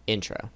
Intro.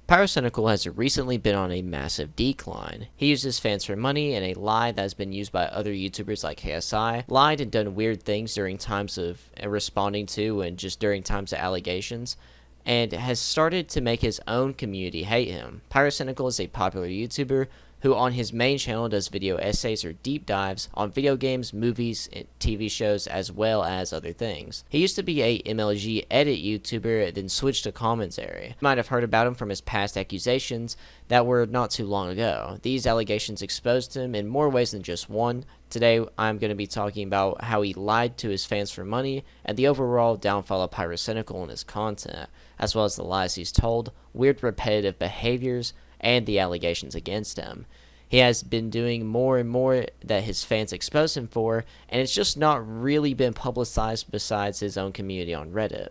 Pyrocynical has recently been on a massive decline. He uses fans for money and a lie that has been used by other YouTubers like KSI, lied and done weird things during times of responding to and just during times of allegations, and has started to make his own community hate him. Pyrocynical is a popular YouTuber who on his main channel does video essays or deep dives on video games, movies, and TV shows, as well as other things. He used to be a MLG edit YouTuber, then switched to commentary. You might have heard about him from his past accusations that were not too long ago. These allegations exposed him in more ways than just one. Today, I'm going to be talking about how he lied to his fans for money and the overall downfall of Pyrocynical and his content, as well as the lies he's told, weird repetitive behaviors, and the allegations against him. He has been doing more and more that his fans expose him for, and it's just not really been publicized besides his own community on Reddit.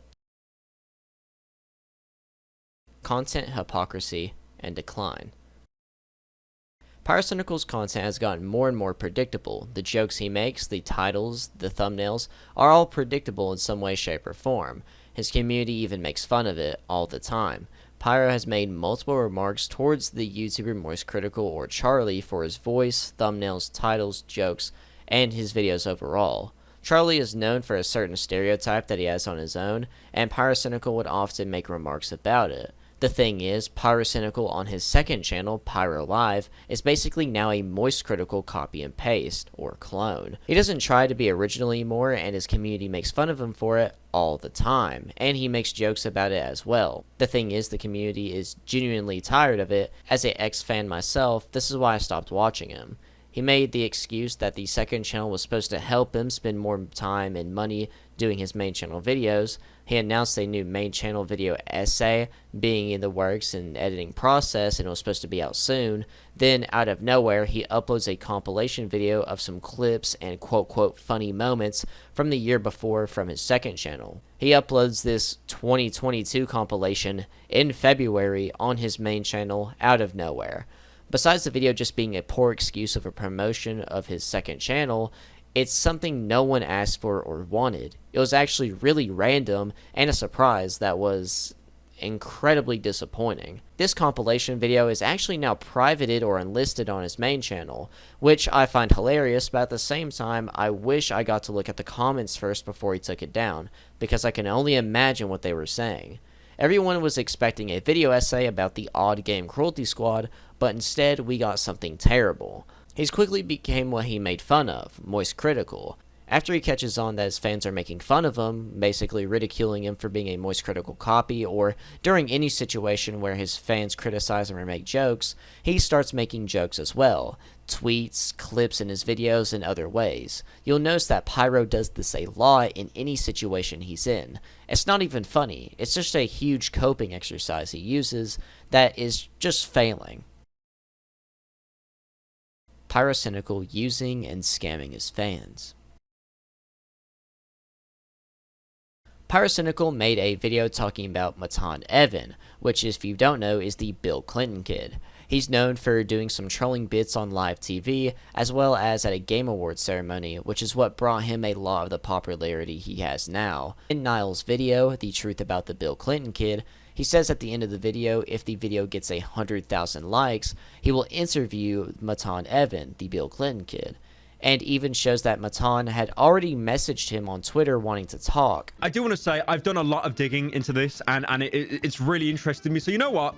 Content hypocrisy and decline. Pyrocynical's content has gotten more and more predictable. The jokes he makes, the titles, the thumbnails, are all predictable in some way, shape, or form. His community even makes fun of it all the time. Pyro has made multiple remarks towards the YouTuber Moist Critical or Charlie for his voice, thumbnails, titles, jokes, and his videos overall. Charlie is known for a certain stereotype that he has on his own, and Pyrocynical would often make remarks about it. The thing is, Pyrocynical on his second channel, Pyro Live, is basically now a Moist Critical copy and paste, or clone. He doesn't try to be original anymore, and his community makes fun of him for it all the time, and he makes jokes about it as well. The thing is, the community is genuinely tired of it. As an ex-fan myself, this is why I stopped watching him. He made the excuse that the second channel was supposed to help him spend more time and money doing his main channel videos. He announced a new main channel video essay being in the works and editing process, and it was supposed to be out soon. Then, out of nowhere, he uploads a compilation video of some clips and quote-quote funny moments from the year before from his second channel. He uploads this 2022 compilation in February on his main channel out of nowhere. Besides the video just being a poor excuse of a promotion of his second channel, it's something no one asked for or wanted. It was actually really random and a surprise that was incredibly disappointing. This compilation video is actually now privated or unlisted on his main channel, which I find hilarious, but at the same time, I wish I got to look at the comments first before he took it down, because I can only imagine what they were saying. Everyone was expecting a video essay about the Odd Game Cruelty Squad, but instead we got something terrible. He's quickly became what he made fun of, Moist Critical. After he catches on that his fans are making fun of him, basically ridiculing him for being a Moist Critical copy, or during any situation where his fans criticize him or make jokes, he starts making jokes as well. Tweets, clips in his videos, and other ways. You'll notice that Pyro does this a lot in any situation he's in. It's not even funny, it's just a huge coping exercise he uses that is just failing. Pyrocynical using and scamming his fans. Pyrocynical made a video talking about Matan Evan, which if you don't know is the Bill Clinton kid. He's known for doing some trolling bits on live TV, as well as at a Game Awards ceremony, which is what brought him a lot of the popularity he has now. In Niall's video, The Truth About the Bill Clinton Kid, he says at the end of the video, if the video gets 100,000 likes, he will interview Matan Evan, the Bill Clinton kid, and even shows that Matan had already messaged him on Twitter wanting to talk. I do want to say I've done a lot of digging into this, and it's really interested me. So you know what?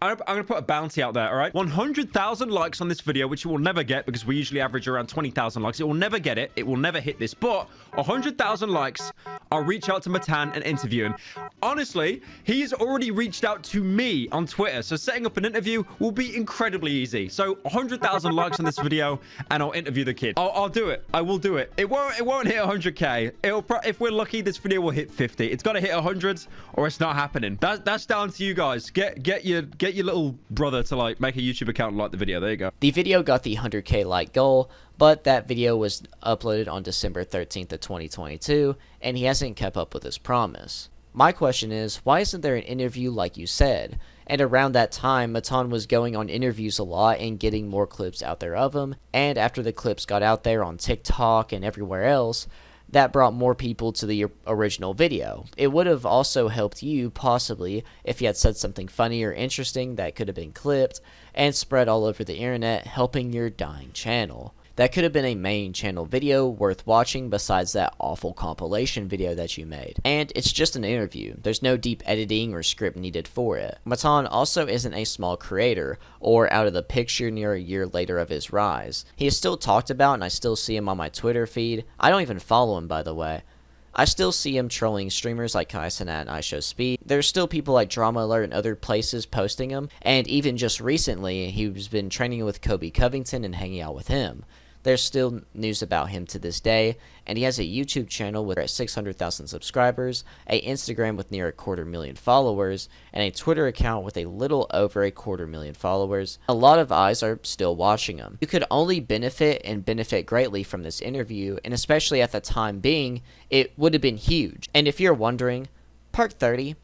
I'm going to put a bounty out there, all right? 100,000 likes on this video, which you will never get because we usually average around 20,000 likes. It will never get it. It will never hit this. But 100,000 likes, I'll reach out to Matan and interview him. Honestly, he's already reached out to me on Twitter. So setting up an interview will be incredibly easy. So 100,000 likes on this video, and I'll interview the kid. I'll do it. I will do it. It won't hit 100K. If we're lucky, this video will hit 50. It's got to hit 100 or it's not happening. That's down to you guys. Get your little brother to like make a YouTube account and like the video. There you go. The video got the 100K like goal, but that video was uploaded on December 13th of 2022, and he hasn't kept up with his promise. My question is, why isn't there an interview like you said? And around that time, Matan was going on interviews a lot and getting more clips out there of him, and after the clips got out there on TikTok and everywhere else, that brought more people to the original video. It would have also helped you, possibly, if you had said something funny or interesting that could have been clipped and spread all over the internet, helping your dying channel. That could have been a main channel video worth watching besides that awful compilation video that you made. And it's just an interview. There's no deep editing or script needed for it. Matan also isn't a small creator or out of the picture near a year later of his rise. He is still talked about and I still see him on my Twitter feed. I don't even follow him, by the way. I still see him trolling streamers like Kaisenat and iShowSpeed. There's still people like Drama Alert and other places posting him, and even just recently, he's been training with Kobe Covington and hanging out with him. There's still news about him to this day, and he has a YouTube channel with 600,000 subscribers, an Instagram with near 250,000 followers, and a Twitter account with a little over 250,000 followers. A lot of eyes are still watching him. You could only benefit and benefit greatly from this interview, and especially at the time being, it would have been huge. And if you're wondering, PERK 30,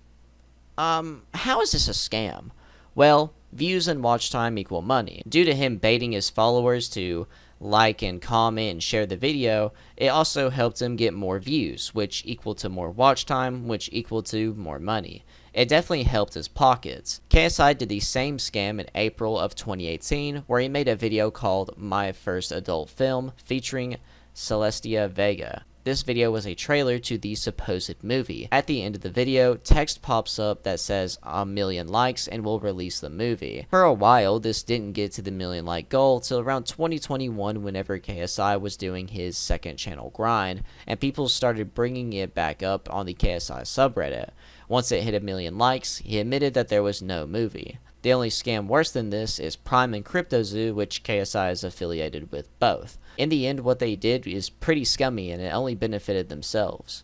how is this a scam? Well, views and watch time equal money. Due to him baiting his followers to like and comment and share the video, it also helped him get more views, which equal to more watch time, which equal to more money. It definitely helped his pockets. KSI did the same scam in April of 2018, where he made a video called My First Adult Film featuring Celestia Vega. This video was a trailer to the supposed movie. At the end of the video, text pops up that says 1 million likes and will release the movie. For a while, this didn't get to the 1 million like goal till around 2021 whenever KSI was doing his second channel grind, and people started bringing it back up on the KSI subreddit. Once it hit 1 million likes, he admitted that there was no movie. The only scam worse than this is Prime and CryptoZoo, which KSI is affiliated with both. In the end, what they did is pretty scummy and it only benefited themselves.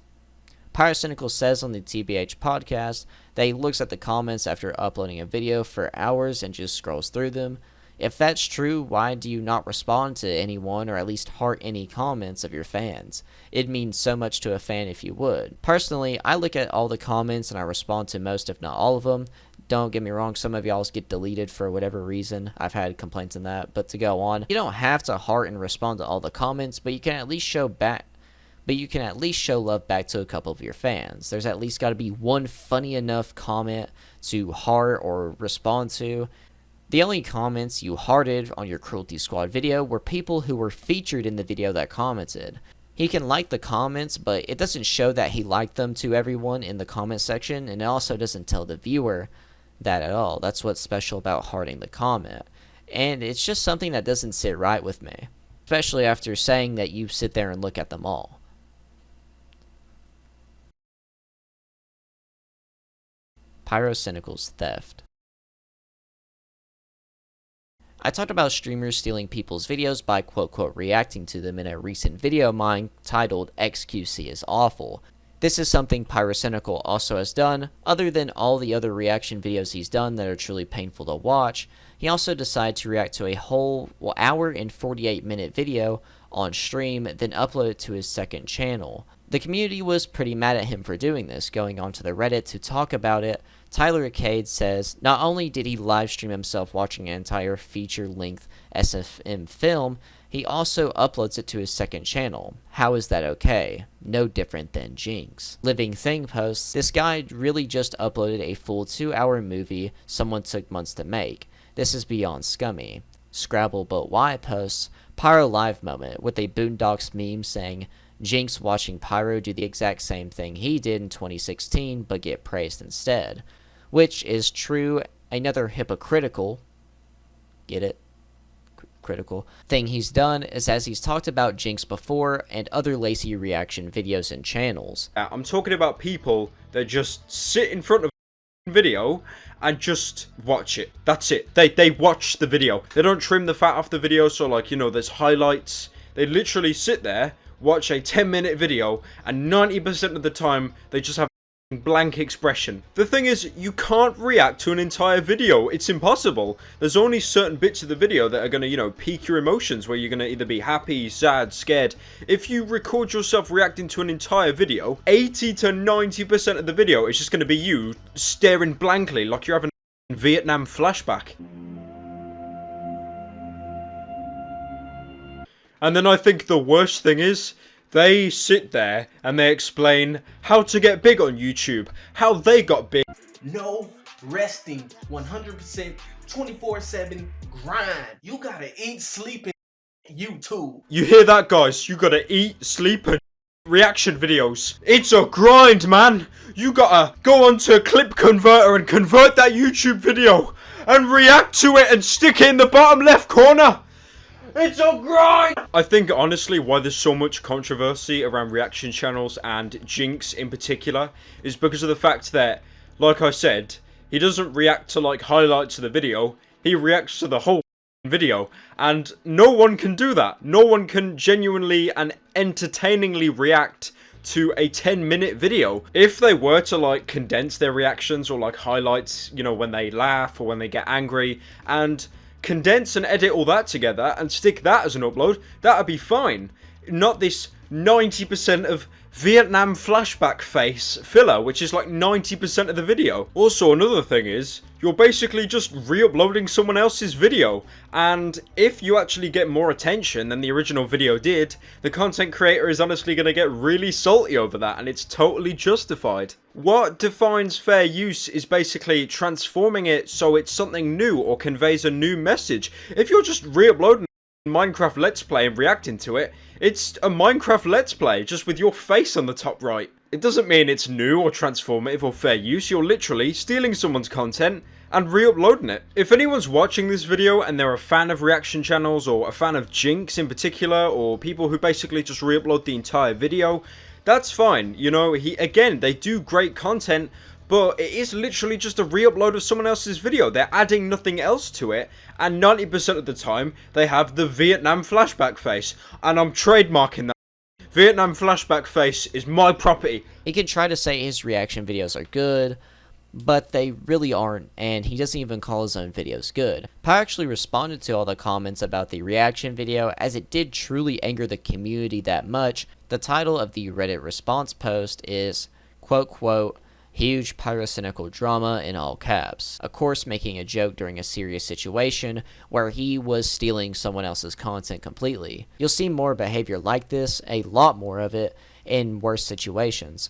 Pyrocynical says on the TBH podcast that he looks at the comments after uploading a video for hours and just scrolls through them. If that's true, why do you not respond to anyone or at least heart any comments of your fans? It means so much to a fan if you would. Personally, I look at all the comments and I respond to most if not all of them. Don't get me wrong, some of y'all get deleted for whatever reason. I've had complaints on that, but to go on, you don't have to heart and respond to all the comments, but you can at least show love back to a couple of your fans. There's at least got to be one funny enough comment to heart or respond to. The only comments you hearted on your Cruelty Squad video were people who were featured in the video that commented. He can like the comments, but it doesn't show that he liked them to everyone in the comment section, and it also doesn't tell the viewer that at all. That's what's special about hearting the comment. And it's just something that doesn't sit right with me, especially after saying that you sit there and look at them all. Pyrocynical's theft. I talked about streamers stealing people's videos by quote-quote reacting to them in a recent video of mine titled XQC is Awful. This is something Pyrocynical also has done. Other than all the other reaction videos he's done that are truly painful to watch, he also decided to react to a whole hour and 48-minute video on stream, then upload it to his second channel. The community was pretty mad at him for doing this. Going onto the Reddit to talk about it, Tyler Arcade says not only did he livestream himself watching an entire feature-length SFM film, he also uploads it to his second channel. How is that okay? No different than Jinx. Living Thing posts, this guy really just uploaded a full 2-hour movie someone took months to make. This is beyond scummy. Scrabble But Why posts, Pyro Live moment with a Boondocks meme saying, Jinx watching Pyro do the exact same thing he did in 2016 but get praised instead. Which is true. Another hypocritical, get it? Critical thing he's done is as he's talked about Jinx before and other lazy reaction videos and channels. I'm talking about people that just sit in front of a video and just watch it. That's it. They watch the video. They don't trim the fat off the video, so like, you know, there's highlights. They literally sit there, watch a 10-minute video, and 90% of the time they just have blank expression. The thing is, you can't react to an entire video. It's impossible. There's only certain bits of the video that are going to, you know, pique your emotions, where you're going to either be happy, sad, scared. If you record yourself reacting to an entire video, 80 to 90% of the video is just going to be you staring blankly like you're having a Vietnam flashback. And then I think the worst thing is, They sit there and they explain how to get big on YouTube, how they got big. No resting, 100% 24/7 grind. You gotta eat, sleep, and YouTube. You hear that, guys? You gotta eat, sleep, and reaction videos. It's a grind, man. You gotta go onto a clip converter and convert that YouTube video and react to it and stick it in the bottom left corner. It's a grind! I think, honestly, why there's so much controversy around reaction channels and Jinx in particular is because of the fact that, like I said, he doesn't react to, like, highlights of the video. He reacts to the whole video, and no one can do that. No one can genuinely and entertainingly react to a 10-minute video. If they were to, like, condense their reactions or, like, highlights, you know, when they laugh or when they get angry, and condense and edit all that together and stick that as an upload, that'd be fine. Not this 90% of Vietnam flashback face filler, which is like 90% of the video. Also, another thing is, you're basically just re-uploading someone else's video, and if you actually get more attention than the original video did, the content creator is honestly going to get really salty over that, and it's totally justified. What defines fair use is basically transforming it so it's something new or conveys a new message. If you're just re-uploading Minecraft Let's Play and reacting to it, it's a Minecraft Let's Play, just with your face on the top right. It doesn't mean it's new or transformative or fair use. You're literally stealing someone's content and re-uploading it. If anyone's watching this video and they're a fan of reaction channels or a fan of Jinx in particular, or people who basically just re-upload the entire video, that's fine. You know, they do great content, but it is literally just a re-upload of someone else's video. They're adding nothing else to it, and 90% of the time, they have the Vietnam flashback face, and I'm trademarking that. Vietnam flashback face is my property. He can try to say his reaction videos are good, but they really aren't, and he doesn't even call his own videos good. Pi actually responded to all the comments about the reaction video, as it did truly anger the community that much. The title of the Reddit response post is, quote, "Huge pyrocynical drama" in all caps. Of course, making a joke during a serious situation where he was stealing someone else's content completely. You'll see more behavior like this, a lot more of it, in worse situations.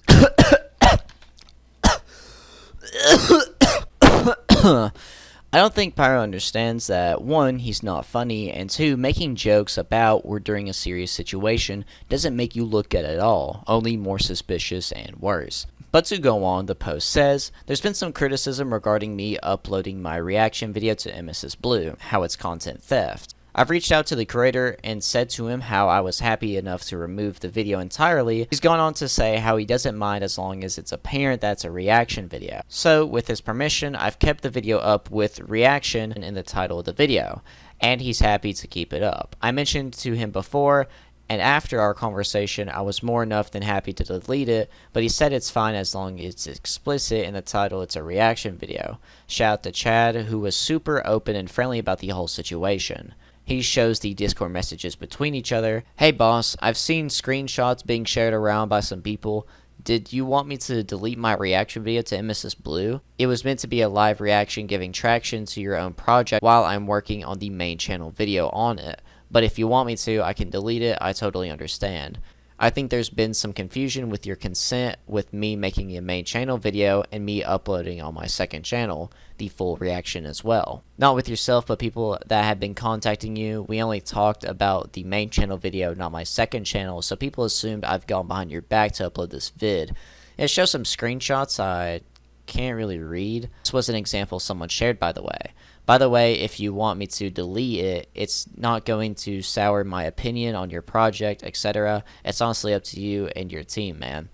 I don't think Pyro understands that, 1, he's not funny, and 2, making jokes about or during a serious situation doesn't make you look good at all, only more suspicious and worse. But to go on, the post says, "There's been some criticism regarding me uploading my reaction video to MSS Blue, how it's content theft. I've reached out to the creator and said to him how I was happy enough to remove the video entirely. He's gone on to say how he doesn't mind as long as it's apparent that's a reaction video. So, with his permission, I've kept the video up with reaction in the title of the video, and he's happy to keep it up. I mentioned to him before, and after our conversation, I was more enough than happy to delete it, but he said it's fine as long as it's explicit in the title it's a reaction video. Shout out to Chad, who was super open and friendly about the whole situation." He shows the Discord messages between each other. "Hey boss, I've seen screenshots being shared around by some people. Did you want me to delete my reaction video to MSS Blue? It was meant to be a live reaction giving traction to your own project while I'm working on the main channel video on it. But if you want me to, I can delete it. I totally understand. I think there's been some confusion with your consent with me making a main channel video and me uploading on my second channel, the full reaction as well. Not with yourself, but people that have been contacting you. We only talked about the main channel video, not my second channel, so people assumed I've gone behind your back to upload this vid. It shows some screenshots I can't really read. This was an example someone shared, by the way. By the way, if you want me to delete it, it's not going to sour my opinion on your project, etc. It's honestly up to you and your team, man."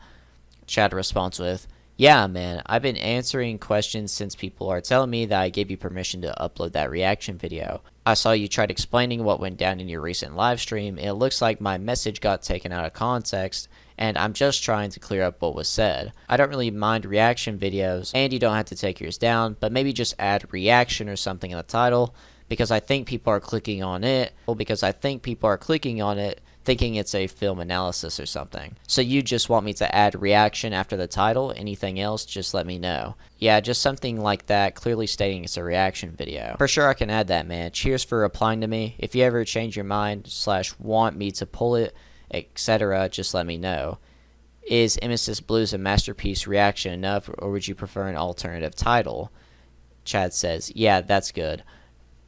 Chad responds with, "Yeah, man, I've been answering questions since people are telling me that I gave you permission to upload that reaction video. I saw you tried explaining what went down in your recent live stream, and it looks like my message got taken out of context, and I'm just trying to clear up what was said. I don't really mind reaction videos, and you don't have to take yours down, but maybe just add reaction or something in the title, because I think people are clicking on it, thinking it's a film analysis or something. So you just want me to add reaction after the title? Anything else, just let me know." Yeah, just something like that, clearly stating it's a reaction video. For sure I can add that, man. Cheers for replying to me. If you ever change your mind / want me to pull it, etc., just let me know. Is Emesis Blues a masterpiece reaction enough, or would you prefer an alternative title? Chad says, yeah, that's good.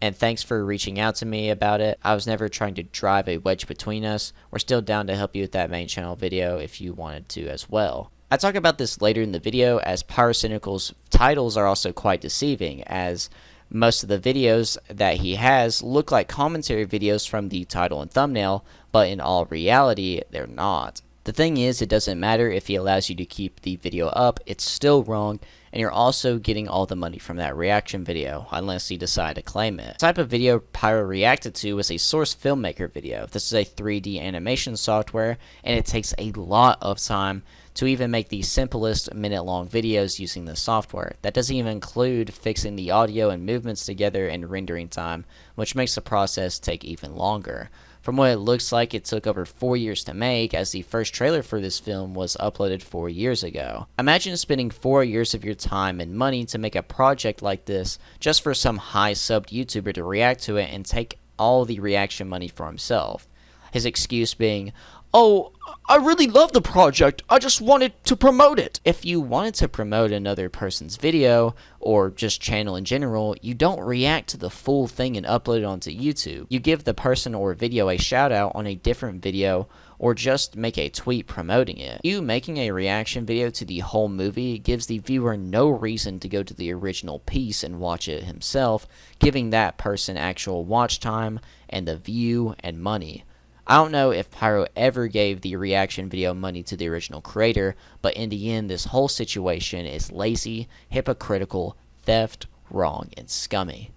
And thanks for reaching out to me about it. I was never trying to drive a wedge between us. We're still down to help you with that main channel video if you wanted to as well. I talk about this later in the video, as Pyrocynical's titles are also quite deceiving, as most of the videos that he has look like commentary videos from the title and thumbnail, but in all reality, they're not. The thing is, it doesn't matter if he allows you to keep the video up, it's still wrong, and you're also getting all the money from that reaction video, unless you decide to claim it. The type of video Pyro reacted to was a source filmmaker video. This is a 3D animation software, and it takes a lot of time to even make the simplest minute-long videos using the software. That doesn't even include fixing the audio and movements together and rendering time, which makes the process take even longer. From what it looks like, it took over 4 years to make, as the first trailer for this film was uploaded 4 years ago. Imagine spending 4 years of your time and money to make a project like this just for some high-subbed YouTuber to react to it and take all the reaction money for himself. His excuse being, "Oh, I really love the project, I just wanted to promote it." If you wanted to promote another person's video, or just channel in general, you don't react to the full thing and upload it onto YouTube. You give the person or video a shout out on a different video, or just make a tweet promoting it. You making a reaction video to the whole movie gives the viewer no reason to go to the original piece and watch it himself, giving that person actual watch time and the view and money. I don't know if Pyro ever gave the reaction video money to the original creator, but in the end, this whole situation is lazy, hypocritical, theft, wrong, and scummy.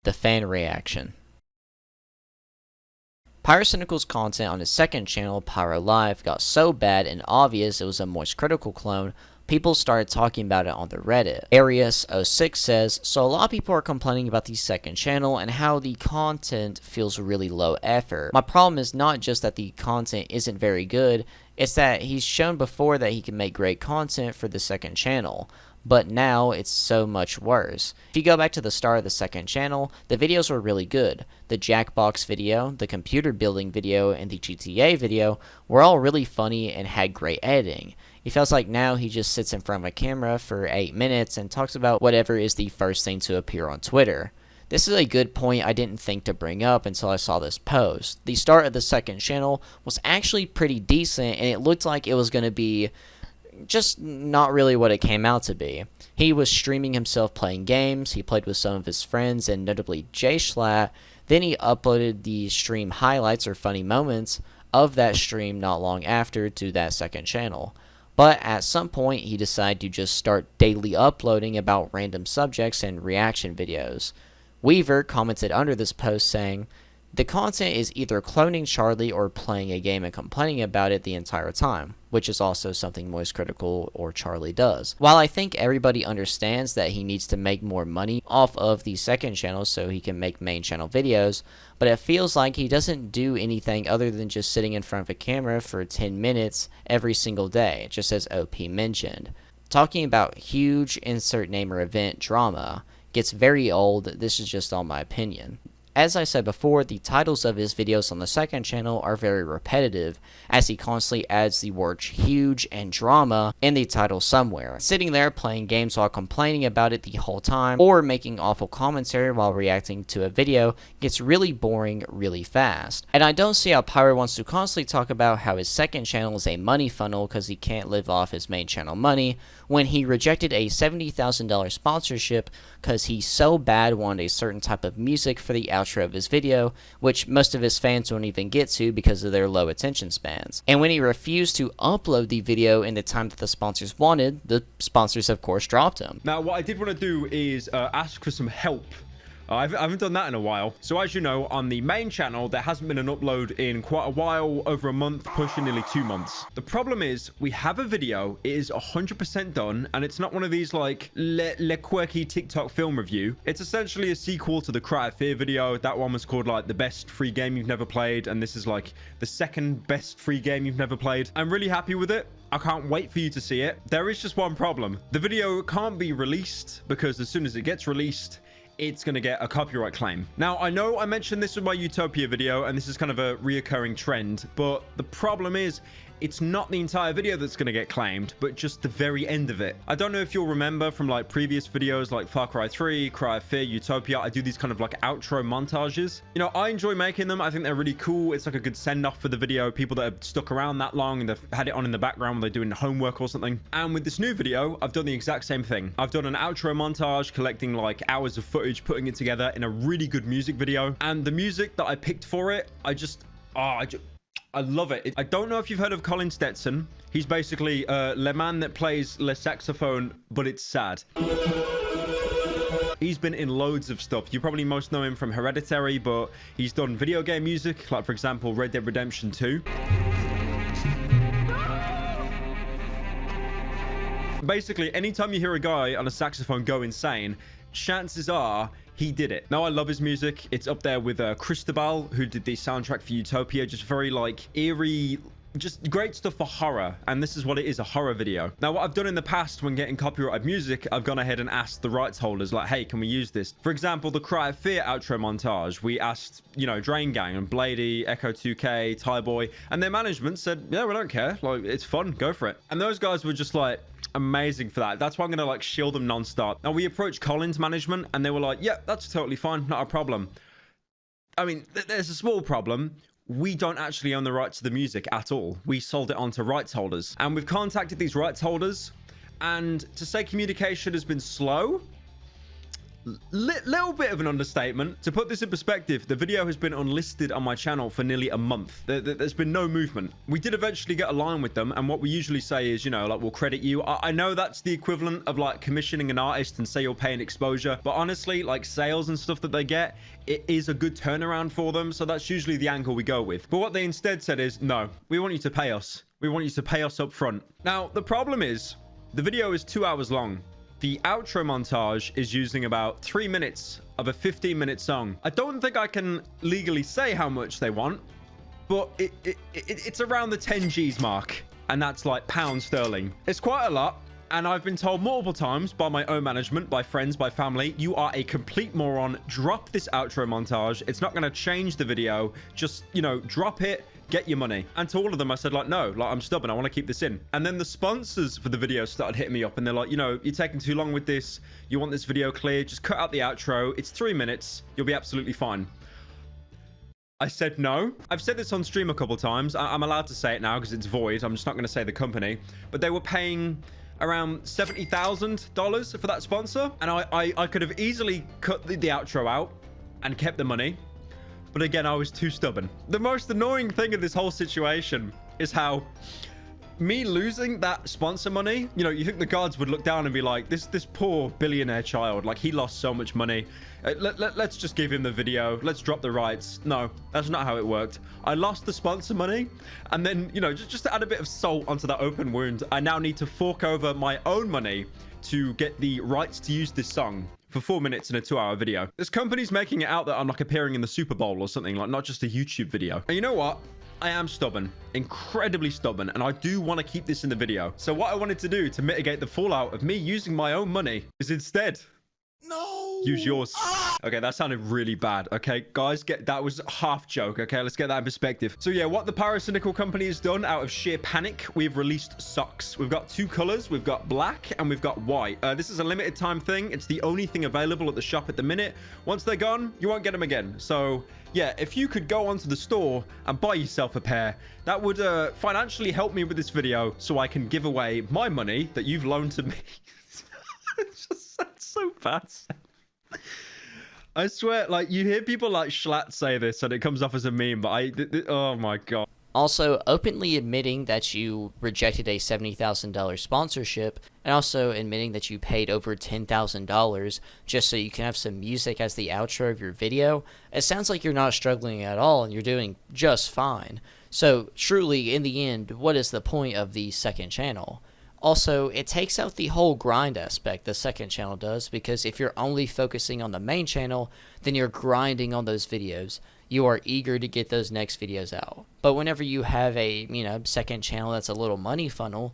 The fan reaction. Pyrocynical's content on his second channel, Pyro Live, got so bad and obvious it was a Moist Critical clone, people started talking about it on the Reddit. Arius06 says, so a lot of people are complaining about the second channel and how the content feels really low effort. My problem is not just that the content isn't very good, it's that he's shown before that he can make great content for the second channel. But now it's so much worse. If you go back to the start of the second channel, the videos were really good. The Jackbox video, the computer building video, and the GTA video were all really funny and had great editing. It feels like now he just sits in front of a camera for 8 minutes and talks about whatever is the first thing to appear on Twitter. This is a good point I didn't think to bring up until I saw this post. The start of the second channel was actually pretty decent, and it looked like it was going to be just not really what it came out to be. He was streaming himself playing games, he played with some of his friends and notably Jay Schlatt, then he uploaded the stream highlights or funny moments of that stream not long after to that second channel. But at some point he decided to just start daily uploading about random subjects and reaction videos. Weaver commented under this post saying, the content is either cloning Charlie or playing a game and complaining about it the entire time, which is also something Moist Critical or Charlie does. While I think everybody understands that he needs to make more money off of the second channel so he can make main channel videos, but it feels like he doesn't do anything other than just sitting in front of a camera for 10 minutes every single day, just as OP mentioned. Talking about huge insert name or event drama gets very old. This is just all my opinion. As I said before, the titles of his videos on the second channel are very repetitive, as he constantly adds the words huge and drama in the title somewhere. Sitting there playing games while complaining about it the whole time, or making awful commentary while reacting to a video gets really boring really fast. And I don't see how Pyro wants to constantly talk about how his second channel is a money funnel because he can't live off his main channel money, when he rejected a $70,000 sponsorship because he so bad wanted a certain type of music for the outro of his video, which most of his fans won't even get to because of their low attention spans. And when he refused to upload the video in the time that the sponsors wanted, the sponsors of course dropped him. Now what I did want to do is ask for some help. I haven't done that in a while. So as you know, on the main channel, there hasn't been an upload in quite a while, over a month, pushing nearly 2 months. The problem is we have a video, it is 100% done, and it's not one of these like le quirky TikTok film review. It's essentially a sequel to the Cry of Fear video. That one was called like the best free game you've never played, and this is like the second best free game you've never played. I'm really happy with it. I can't wait for you to see it. There is just one problem. The video can't be released because as soon as it gets released, it's going to get a copyright claim. Now, I know I mentioned this in my Utopia video, and this is kind of a reoccurring trend, but the problem is it's not the entire video that's going to get claimed, but just the very end of it. I don't know if you'll remember from like previous videos like Far Cry 3, Cry of Fear, Utopia, I do these kind of like outro montages. You know, I enjoy making them. I think they're really cool. It's like a good send-off for the video. People that have stuck around that long and they've had it on in the background when they're doing homework or something. And with this new video, I've done the exact same thing. I've done an outro montage, collecting like hours of footage, putting it together in a really good music video. And the music that I picked for it, I love it. I don't know if you've heard of Colin Stetson. He's basically le man that plays le saxophone, but it's sad. He's been in loads of stuff. You probably most know him from Hereditary, but he's done video game music, like for example, Red Dead Redemption 2. Basically, anytime you hear a guy on a saxophone go insane, chances are he did it. Now, I love his music. It's up there with Cristobal, who did the soundtrack for Utopia. Just very like eerie, just great stuff for horror. And this is what it is, a horror video. Now, what I've done in the past when getting copyrighted music, I've gone ahead and asked the rights holders like, hey, can we use this? For example, the Cry of Fear outro montage, we asked, you know, Drain Gang and Bladey, Echo 2K, Thai Boy, and their management said, yeah, we don't care. Like, it's fun, go for it. And those guys were just like, amazing for that. That's why I'm gonna like shield them non-stop. Now, we approached Colin's management and they were like, yeah, that's totally fine, not a problem. I mean, there's a small problem. We don't actually own the rights to the music at all. We sold it on to rights holders, and we've contacted these rights holders, and to say communication has been slow, little bit of an understatement. To put this in perspective, the video has been unlisted on my channel for nearly a month. There's been no movement. We did eventually get a line with them, and what we usually say is, you know, like, we'll credit you. I know that's the equivalent of like commissioning an artist and say you'll pay an exposure, but honestly, like sales and stuff that they get, it is a good turnaround for them, so that's usually the angle we go with. But what they instead said is, no, we want you to pay us. We want you to pay us up front. Now, the problem is, the video is 2 hours long. The outro montage is using about 3 minutes of a 15-minute song. I don't think I can legally say how much they want, but it's around the 10 G's mark, and that's like pounds sterling. It's quite a lot, and I've been told multiple times by my own management, by friends, by family, you are a complete moron. Drop this outro montage. It's not going to change the video. Just, you know, drop it. Get your money. And to all of them, I said, like, no, like, I'm stubborn. I want to keep this in. And then the sponsors for the video started hitting me up, and they're like, you know, you're taking too long with this. You want this video cleared. Just cut out the outro. It's 3 minutes. You'll be absolutely fine. I said no. I've said this on stream a couple times. I'm allowed to say it now because it's void. I'm just not going to say the company. But they were paying around $70,000 for that sponsor. And I could have easily cut the outro out and kept the money. But again, I was too stubborn. The most annoying thing in this whole situation is how me losing that sponsor money, you know, you think the gods would look down and be like, this poor billionaire child, like, he lost so much money. Let's just give him the video. Let's drop the rights. No, that's not how it worked. I lost the sponsor money. And then, you know, just to add a bit of salt onto that open wound, I now need to fork over my own money to get the rights to use this song for 4 minutes in a 2-hour video. This company's making it out that I'm like appearing in the Super Bowl or something, like not just a YouTube video. And you know what? I am stubborn, incredibly stubborn, and I do want to keep this in the video. So what I wanted to do to mitigate the fallout of me using my own money is instead use yours. Okay, that sounded really bad. Okay, guys, that was half joke. Okay, let's get that in perspective. So yeah, what the Pyrocynical company has done out of sheer panic, we've released socks. We've got 2 colors. We've got black and we've got white. This is a limited time thing. It's the only thing available at the shop at the minute. Once they're gone, you won't get them again. So yeah, if you could go onto the store and buy yourself a pair, that would financially help me with this video so I can give away my money that you've loaned to me. It's just that's so bad. I swear, like, you hear people like Schlatt say this and it comes off as a meme, but oh my god. Also, openly admitting that you rejected a $70,000 sponsorship, and also admitting that you paid over $10,000 just so you can have some music as the outro of your video, it sounds like you're not struggling at all and you're doing just fine. So, truly, in the end, what is the point of the second channel? Also, it takes out the whole grind aspect the second channel does, because if you're only focusing on the main channel, then you're grinding on those videos. You are eager to get those next videos out. But whenever you have a, second channel that's a little money funnel,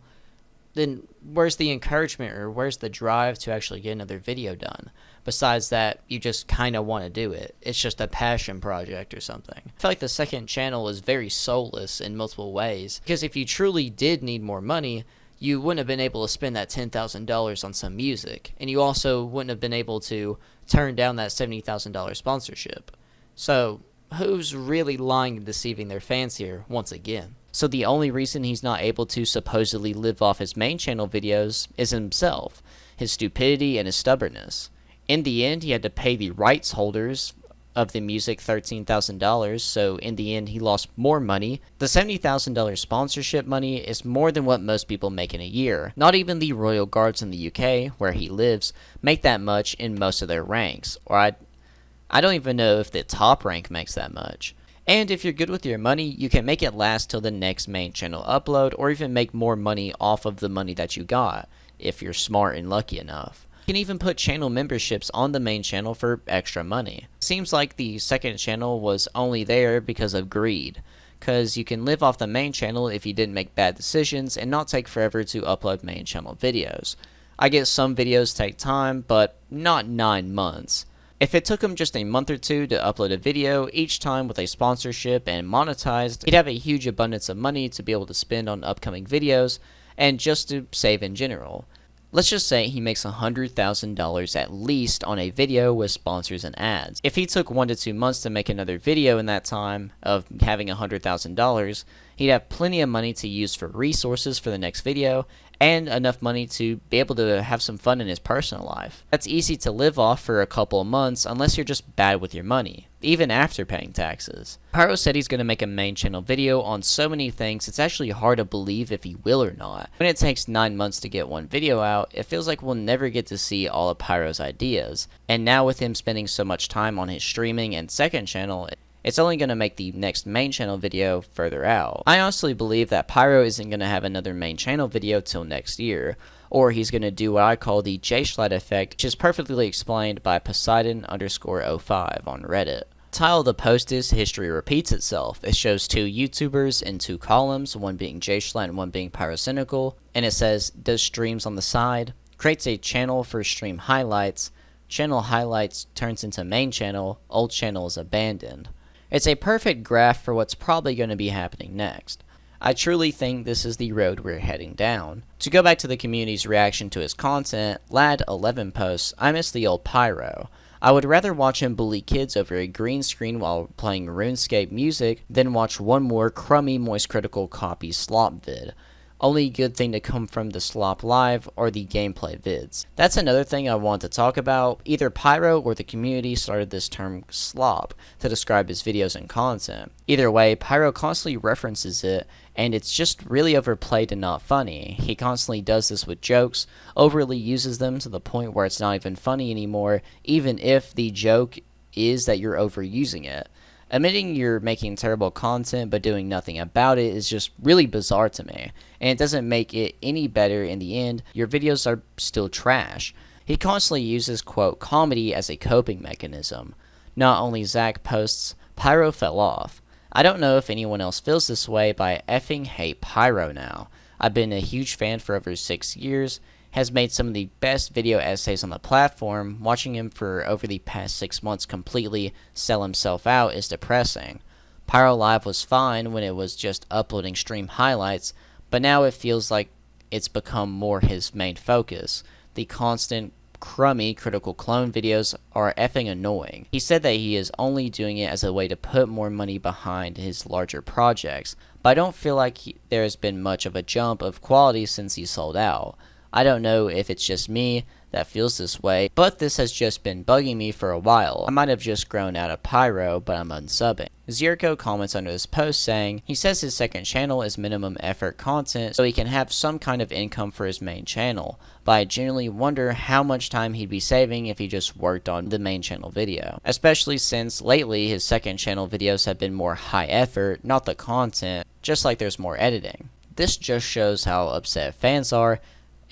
then where's the encouragement or where's the drive to actually get another video done? Besides that, you just kind of want to do it. It's just a passion project or something. I feel like the second channel is very soulless in multiple ways, because if you truly did need more money, you wouldn't have been able to spend that $10,000 on some music, and you also wouldn't have been able to turn down that $70,000 sponsorship. So who's really lying and deceiving their fans here once again? So the only reason he's not able to supposedly live off his main channel videos is himself, his stupidity and his stubbornness. In the end, he had to pay the rights holders of the music $13,000, so in the end he lost more money. The $70,000 sponsorship money is more than what most people make in a year. Not even the Royal Guards in the UK, where he lives, make that much in most of their ranks, or I don't even know if the top rank makes that much. And if you're good with your money, you can make it last till the next main channel upload, or even make more money off of the money that you got, if you're smart and lucky enough. You can even put channel memberships on the main channel for extra money. Seems like the second channel was only there because of greed, because you can live off the main channel if you didn't make bad decisions and not take forever to upload main channel videos. I guess some videos take time, but not 9 months. If it took him just a month or two to upload a video, each time with a sponsorship and monetized, he'd have a huge abundance of money to be able to spend on upcoming videos and just to save in general. Let's just say he makes $100,000 at least on a video with sponsors and ads. If he took 1 to 2 months to make another video in that time of having $100,000, he'd have plenty of money to use for resources for the next video and enough money to be able to have some fun in his personal life. That's easy to live off for a couple of months unless you're just bad with your money, even after paying taxes. Pyro said he's going to make a main channel video on so many things it's actually hard to believe if he will or not. When it takes 9 months to get one video out, it feels like we'll never get to see all of Pyro's ideas. And now with him spending so much time on his streaming and second channel, it's only going to make the next main channel video further out. I honestly believe that Pyro isn't going to have another main channel video till next year, or he's going to do what I call the J-Schlatt effect, which is perfectly explained by Poseidon_05 on Reddit. Title of the post is History Repeats Itself. It shows 2 YouTubers in 2 columns, one being J-Schlatt and one being Pyrocynical, and it says, does streams on the side, creates a channel for stream highlights, channel highlights turns into main channel, old channel is abandoned. It's a perfect graph for what's probably going to be happening next. I truly think this is the road we're heading down. To go back to the community's reaction to his content, Lad11 posts, I miss the old Pyro. I would rather watch him bully kids over a green screen while playing RuneScape music than watch one more crummy Moist Critical copy slop vid. Only good thing to come from the slop live are the gameplay vids. That's another thing I want to talk about. Either Pyro or the community started this term slop to describe his videos and content. Either way, Pyro constantly references it, and it's just really overplayed and not funny. He constantly does this with jokes, overly uses them to the point where it's not even funny anymore, even if the joke is that you're overusing it. Admitting you're making terrible content but doing nothing about it is just really bizarre to me, and it doesn't make it any better in the end. Your videos are still trash. He constantly uses, quote, comedy as a coping mechanism. Not only Zach posts, Pyro fell off. I don't know if anyone else feels this way, but I effing hate Pyro now. I've been a huge fan for over 6 years, has made some of the best video essays on the platform. Watching him for over the past 6 months completely sell himself out is depressing. Pyro Live was fine when it was just uploading stream highlights, but now it feels like it's become more his main focus. The constant crummy critical clone videos are effing annoying. He said that he is only doing it as a way to put more money behind his larger projects, but I don't feel like there has been much of a jump of quality since he sold out. I don't know if it's just me that feels this way, but this has just been bugging me for a while. I might have just grown out of Pyro, but I'm unsubbing. Zirko comments under this post saying, he says his second channel is minimum effort content so he can have some kind of income for his main channel, but I genuinely wonder how much time he'd be saving if he just worked on the main channel video. Especially since lately his second channel videos have been more high effort, not the content, just like there's more editing. This just shows how upset fans are,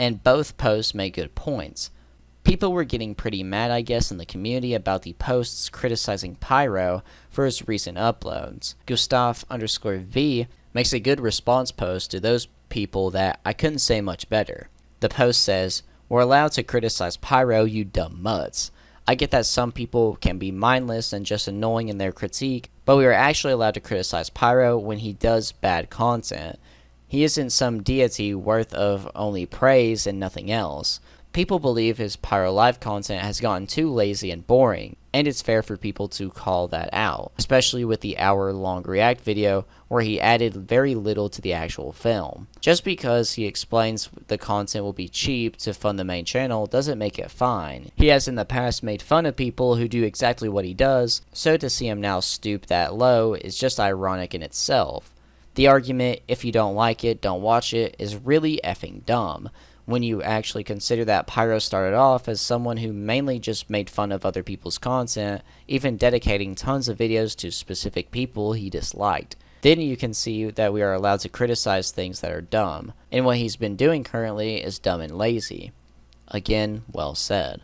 and both posts make good points. People were getting pretty mad, I guess, in the community about the posts criticizing Pyro for his recent uploads. Gustav_V makes a good response post to those people that I couldn't say much better. The post says, "We're allowed to criticize Pyro, you dumb mutts. I get that some people can be mindless and just annoying in their critique, but we are actually allowed to criticize Pyro when he does bad content. He isn't some deity worth of only praise and nothing else. People believe his Pyro Live content has gotten too lazy and boring, and it's fair for people to call that out, especially with the hour-long React video where he added very little to the actual film. Just because he explains the content will be cheap to fund the main channel doesn't make it fine. He has in the past made fun of people who do exactly what he does, so to see him now stoop that low is just ironic in itself. The argument, if you don't like it, don't watch it, is really effing dumb, when you actually consider that Pyro started off as someone who mainly just made fun of other people's content, even dedicating tons of videos to specific people he disliked. Then you can see that we are allowed to criticize things that are dumb, and what he's been doing currently is dumb and lazy." Again, well said.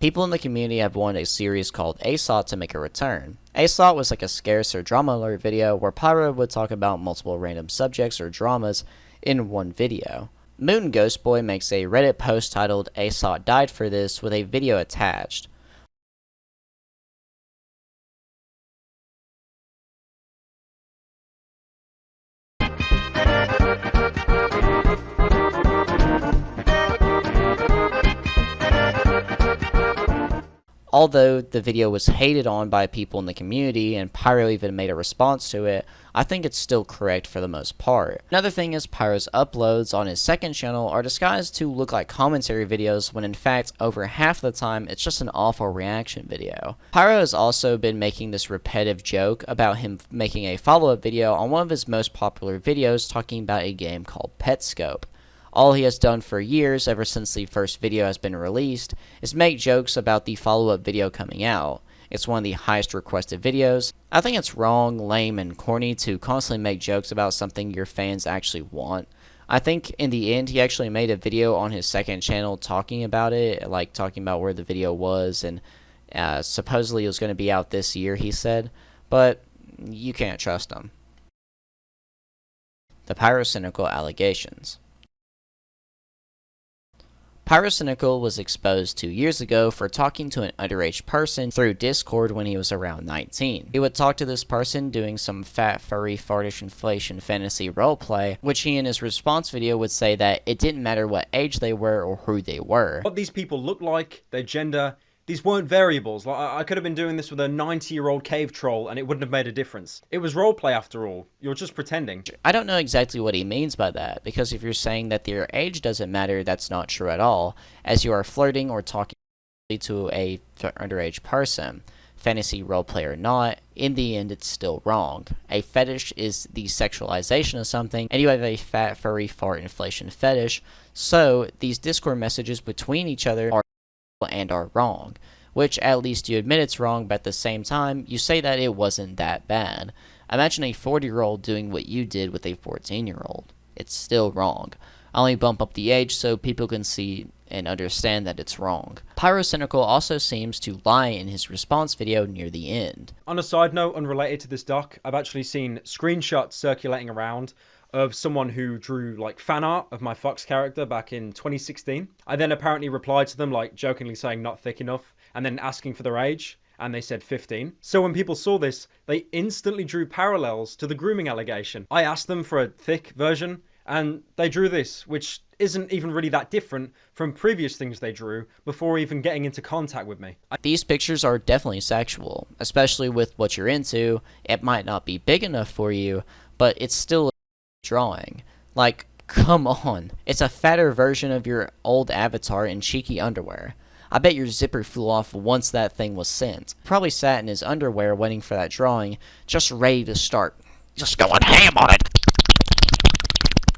People in the community have wanted a series called ASOT to make a return. ASOT was like a scarce or drama alert video where Pyro would talk about multiple random subjects or dramas in one video. Moon Ghost Boy makes a Reddit post titled "ASOT died for this" with a video attached. Although the video was hated on by people in the community and Pyro even made a response to it, I think it's still correct for the most part. Another thing is Pyro's uploads on his second channel are disguised to look like commentary videos when in fact over half the time it's just an awful reaction video. Pyro has also been making this repetitive joke about him making a follow-up video on one of his most popular videos talking about a game called Petscope. All he has done for years, ever since the first video has been released, is make jokes about the follow-up video coming out. It's one of the highest requested videos. I think it's wrong, lame, and corny to constantly make jokes about something your fans actually want. I think in the end he actually made a video on his second channel talking about it, like talking about where the video was, and supposedly it was going to be out this year, he said, but you can't trust him. The Pyrocynical Allegations. Pyrocynical was exposed 2 years ago for talking to an underage person through Discord when he was around 19. He would talk to this person doing some fat, furry, fartish inflation fantasy roleplay, which he in his response video would say that it didn't matter what age they were or who they were. What these people look like, their gender, these weren't variables. Like, I could have been doing this with a 90-year-old cave troll and it wouldn't have made a difference. It was roleplay after all. You're just pretending. I don't know exactly what he means by that, because if you're saying that their age doesn't matter, that's not true at all, as you are flirting or talking to a underage person. Fantasy roleplay or not, in the end it's still wrong. A fetish is the sexualization of something, and you have a fat, furry, fart inflation fetish, so these Discord messages between each other are wrong, which at least you admit it's wrong, but at the same time you say that it wasn't that bad. Imagine a 40-year-old doing what you did with a 14-year-old. It's still wrong. I only bump up the age so people can see and understand that it's wrong. Pyrocynical also seems to lie in his response video near the end. On a side note, unrelated to this doc, I've actually seen screenshots circulating around of someone who drew like fan art of my Fox character back in 2016. I then apparently replied to them, like jokingly saying not thick enough, and then asking for their age, and they said 15. So when people saw this, they instantly drew parallels to the grooming allegation. I asked them for a thick version, and they drew this, which isn't even really that different from previous things they drew before even getting into contact with me. These pictures are definitely sexual, especially with what you're into. It might not be big enough for you, but it's still drawing. Like, come on. It's a fatter version of your old avatar in cheeky underwear. I bet your zipper flew off once that thing was sent. Probably sat in his underwear waiting for that drawing, just ready to start just going ham on it.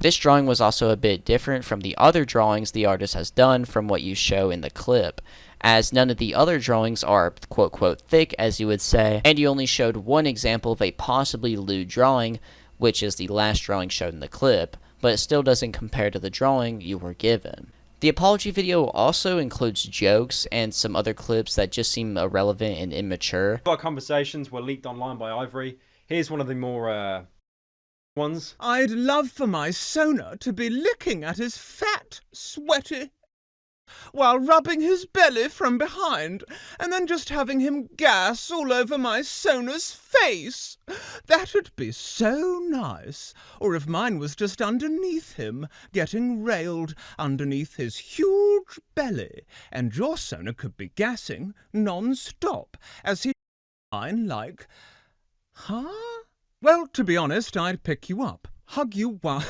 This drawing was also a bit different from the other drawings the artist has done from what you show in the clip, as none of the other drawings are quote-quote thick, as you would say, and you only showed one example of a possibly lewd drawing, which is the last drawing shown in the clip, but it still doesn't compare to the drawing you were given. The apology video also includes jokes and some other clips that just seem irrelevant and immature. Our conversations were leaked online by Ivory. Here's one of the more ones. I'd love for my Sona to be licking at his fat, sweaty, while rubbing his belly from behind, and then just having him gas all over my Sona's face. That'd be so nice. Or if mine was just underneath him, getting railed underneath his huge belly, and your Sona could be gassing non-stop as he mine like, huh? Well, to be honest, I'd pick you up, hug you while...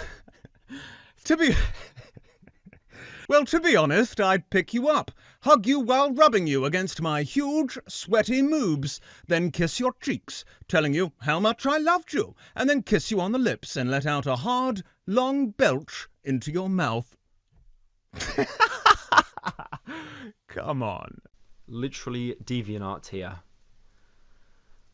Well, to be honest, I'd pick you up, hug you while rubbing you against my huge, sweaty moobs, then kiss your cheeks, telling you how much I loved you, and then kiss you on the lips and let out a hard, long belch into your mouth. Come on. Literally DeviantArt here.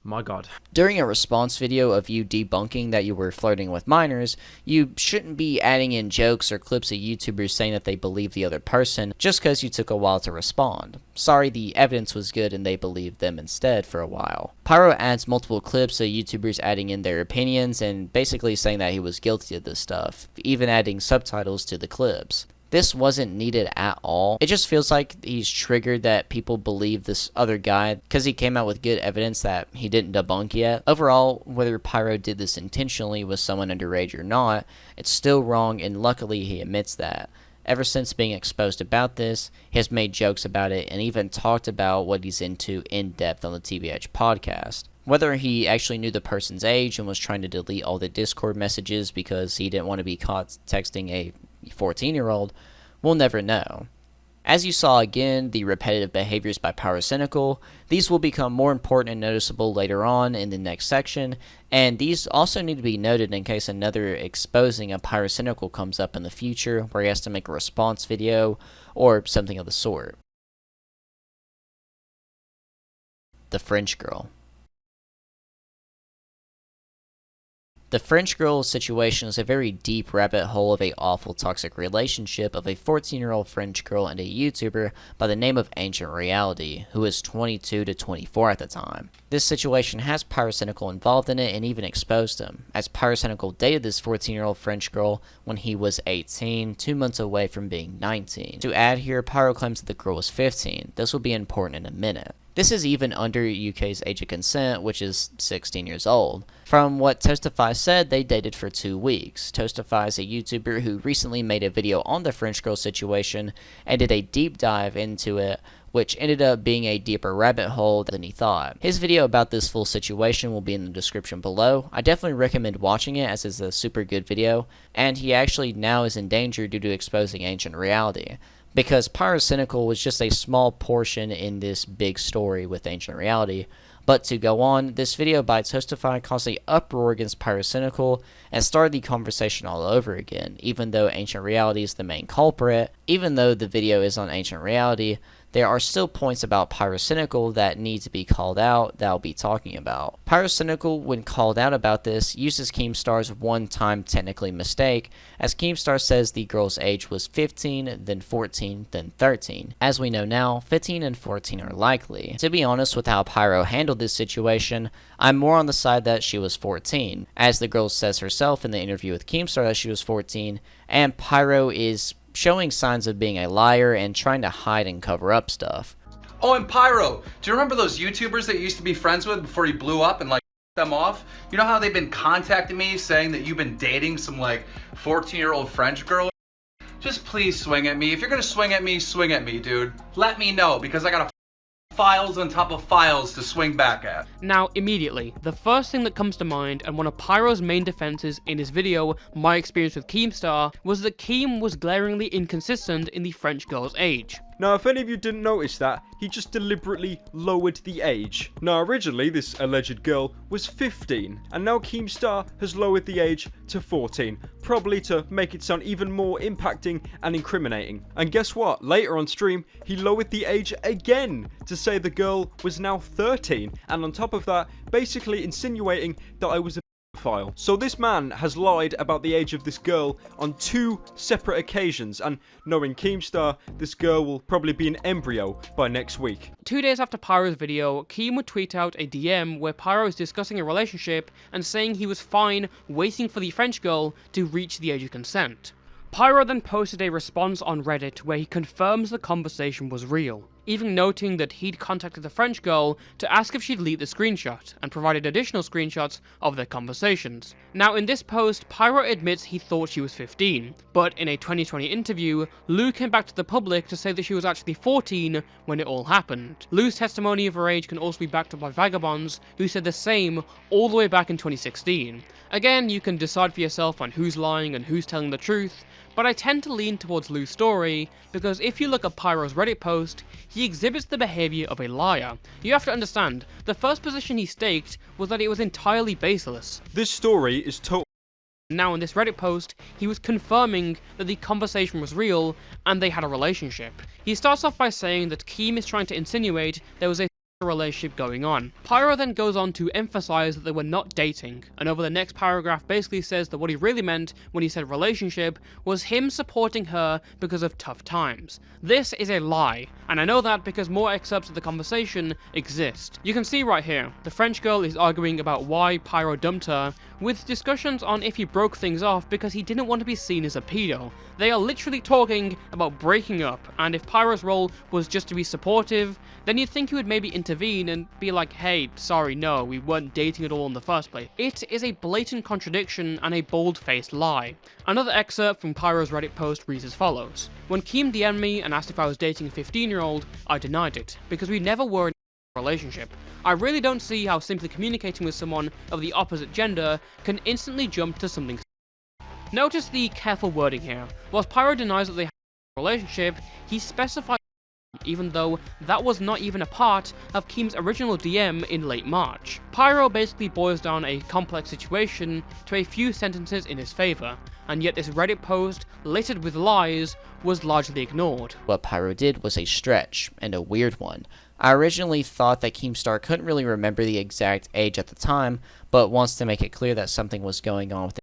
My god. During a response video of you debunking that you were flirting with minors, you shouldn't be adding in jokes or clips of YouTubers saying that they believe the other person just because you took a while to respond. Sorry, the evidence was good and they believed them instead for a while. Pyro adds multiple clips of YouTubers adding in their opinions and basically saying that he was guilty of this stuff, even adding subtitles to the clips. This wasn't needed at all. It just feels like he's triggered that people believe this other guy because he came out with good evidence that he didn't debunk yet. Overall, whether Pyro did this intentionally with someone underage or not, it's still wrong, and luckily he admits that. Ever since being exposed about this, he has made jokes about it and even talked about what he's into in depth on the TBH podcast. Whether he actually knew the person's age and was trying to delete all the Discord messages because he didn't want to be caught texting a 14-year-old, we'll never know. As you saw again, the repetitive behaviors by Pyrocynical, these will become more important and noticeable later on in the next section, and these also need to be noted in case another exposing of Pyrocynical comes up in the future where he has to make a response video or something of the sort. The French girl. The French girl situation is a very deep rabbit hole of a awful toxic relationship of a 14-year-old French girl and a YouTuber by the name of Ancient Reality, who is 22 to 24 at the time. This situation has Pyrocynical involved in it and even exposed him, as Pyrocynical dated this 14-year-old French girl when he was 18, 2 months away from being 19. To add here, Pyro claims that the girl was 15. This will be important in a minute. This is even under UK's age of consent, which is 16 years old. From what Toastify said, they dated for 2 weeks. Toastify is a YouTuber who recently made a video on the French girl situation and did a deep dive into it, which ended up being a deeper rabbit hole than he thought. His video about this full situation will be in the description below. I definitely recommend watching it as it's a super good video, and he actually now is in danger due to exposing Ancient Reality, because Pyrocynical was just a small portion in this big story with Ancient Reality. But to go on, this video by Toastify caused an uproar against Pyrocynical and started the conversation all over again, even though Ancient Reality is the main culprit. Even though the video is on Ancient Reality, there are still points about Pyrocynical that need to be called out that I'll be talking about. Pyrocynical, when called out about this, uses Keemstar's one-time technically mistake, as Keemstar says the girl's age was 15, then 14, then 13. As we know now, 15 and 14 are likely. To be honest with how Pyro handled this situation, I'm more on the side that she was 14, as the girl says herself in the interview with Keemstar that she was 14, and Pyro is showing signs of being a liar and trying to hide and cover up stuff. Oh, and Pyro, do you remember those YouTubers that you used to be friends with before you blew up and like them off? You know how they've been contacting me saying that you've been dating some like 14-year-old French girl? Just please swing at me. If you're gonna swing at me, dude. Let me know, because I got a files on top of files to swing back at. Now, immediately, the first thing that comes to mind, and one of Pyro's main defenses in his video, My Experience with Keemstar, was that Keem was glaringly inconsistent in the French girl's age. Now, if any of you didn't notice that, he just deliberately lowered the age. Now, originally, this alleged girl was 15, and now Keemstar has lowered the age to 14, probably to make it sound even more impacting and incriminating. And guess what? Later on stream, he lowered the age again to say the girl was now 13, and on top of that, basically insinuating that I was a file. So this man has lied about the age of this girl on 2 separate occasions, and knowing Keemstar, this girl will probably be an embryo by next week. 2 days after Pyro's video, Keem would tweet out a DM where Pyro is discussing a relationship and saying he was fine waiting for the French girl to reach the age of consent. Pyro then posted a response on Reddit where he confirms the conversation was real, even noting that he'd contacted the French girl to ask if she'd leak the screenshot, and provided additional screenshots of their conversations. Now in this post, Pyro admits he thought she was 15, but in a 2020 interview, Lou came back to the public to say that she was actually 14 when it all happened. Lou's testimony of her age can also be backed up by vagabonds, who said the same all the way back in 2016. Again, you can decide for yourself on who's lying and who's telling the truth, but I tend to lean towards Lou's story, because if you look at Pyro's Reddit post, he exhibits the behaviour of a liar. You have to understand, the first position he staked was that it was entirely baseless. This story is total. Now in this Reddit post, he was confirming that the conversation was real and they had a relationship. He starts off by saying that Keem is trying to insinuate there was a relationship going on. Pyro then goes on to emphasize that they were not dating, and over the next paragraph basically says that what he really meant when he said relationship was him supporting her because of tough times. This is a lie, and I know that because more excerpts of the conversation exist. You can see right here, the French girl is arguing about why Pyro dumped her, with discussions on if he broke things off because he didn't want to be seen as a pedo. They are literally talking about breaking up, and if Pyro's role was just to be supportive, then you'd think he would maybe intervene and be like, hey, sorry, no, we weren't dating at all in the first place. It is a blatant contradiction and a bold-faced lie. Another excerpt from Pyro's Reddit post reads as follows. When Keem DM'd me and asked if I was dating a 15-year-old, I denied it, because we never were in a relationship. I really don't see how simply communicating with someone of the opposite gender can instantly jump to something. Notice the careful wording here. Whilst Pyro denies that they have a relationship, he specifies even though that was not even a part of Keem's original DM in late March. Pyro basically boils down a complex situation to a few sentences in his favour, and yet this Reddit post, littered with lies, was largely ignored. What Pyro did was a stretch, and a weird one. I originally thought that Keemstar couldn't really remember the exact age at the time, but wants to make it clear that something was going on with the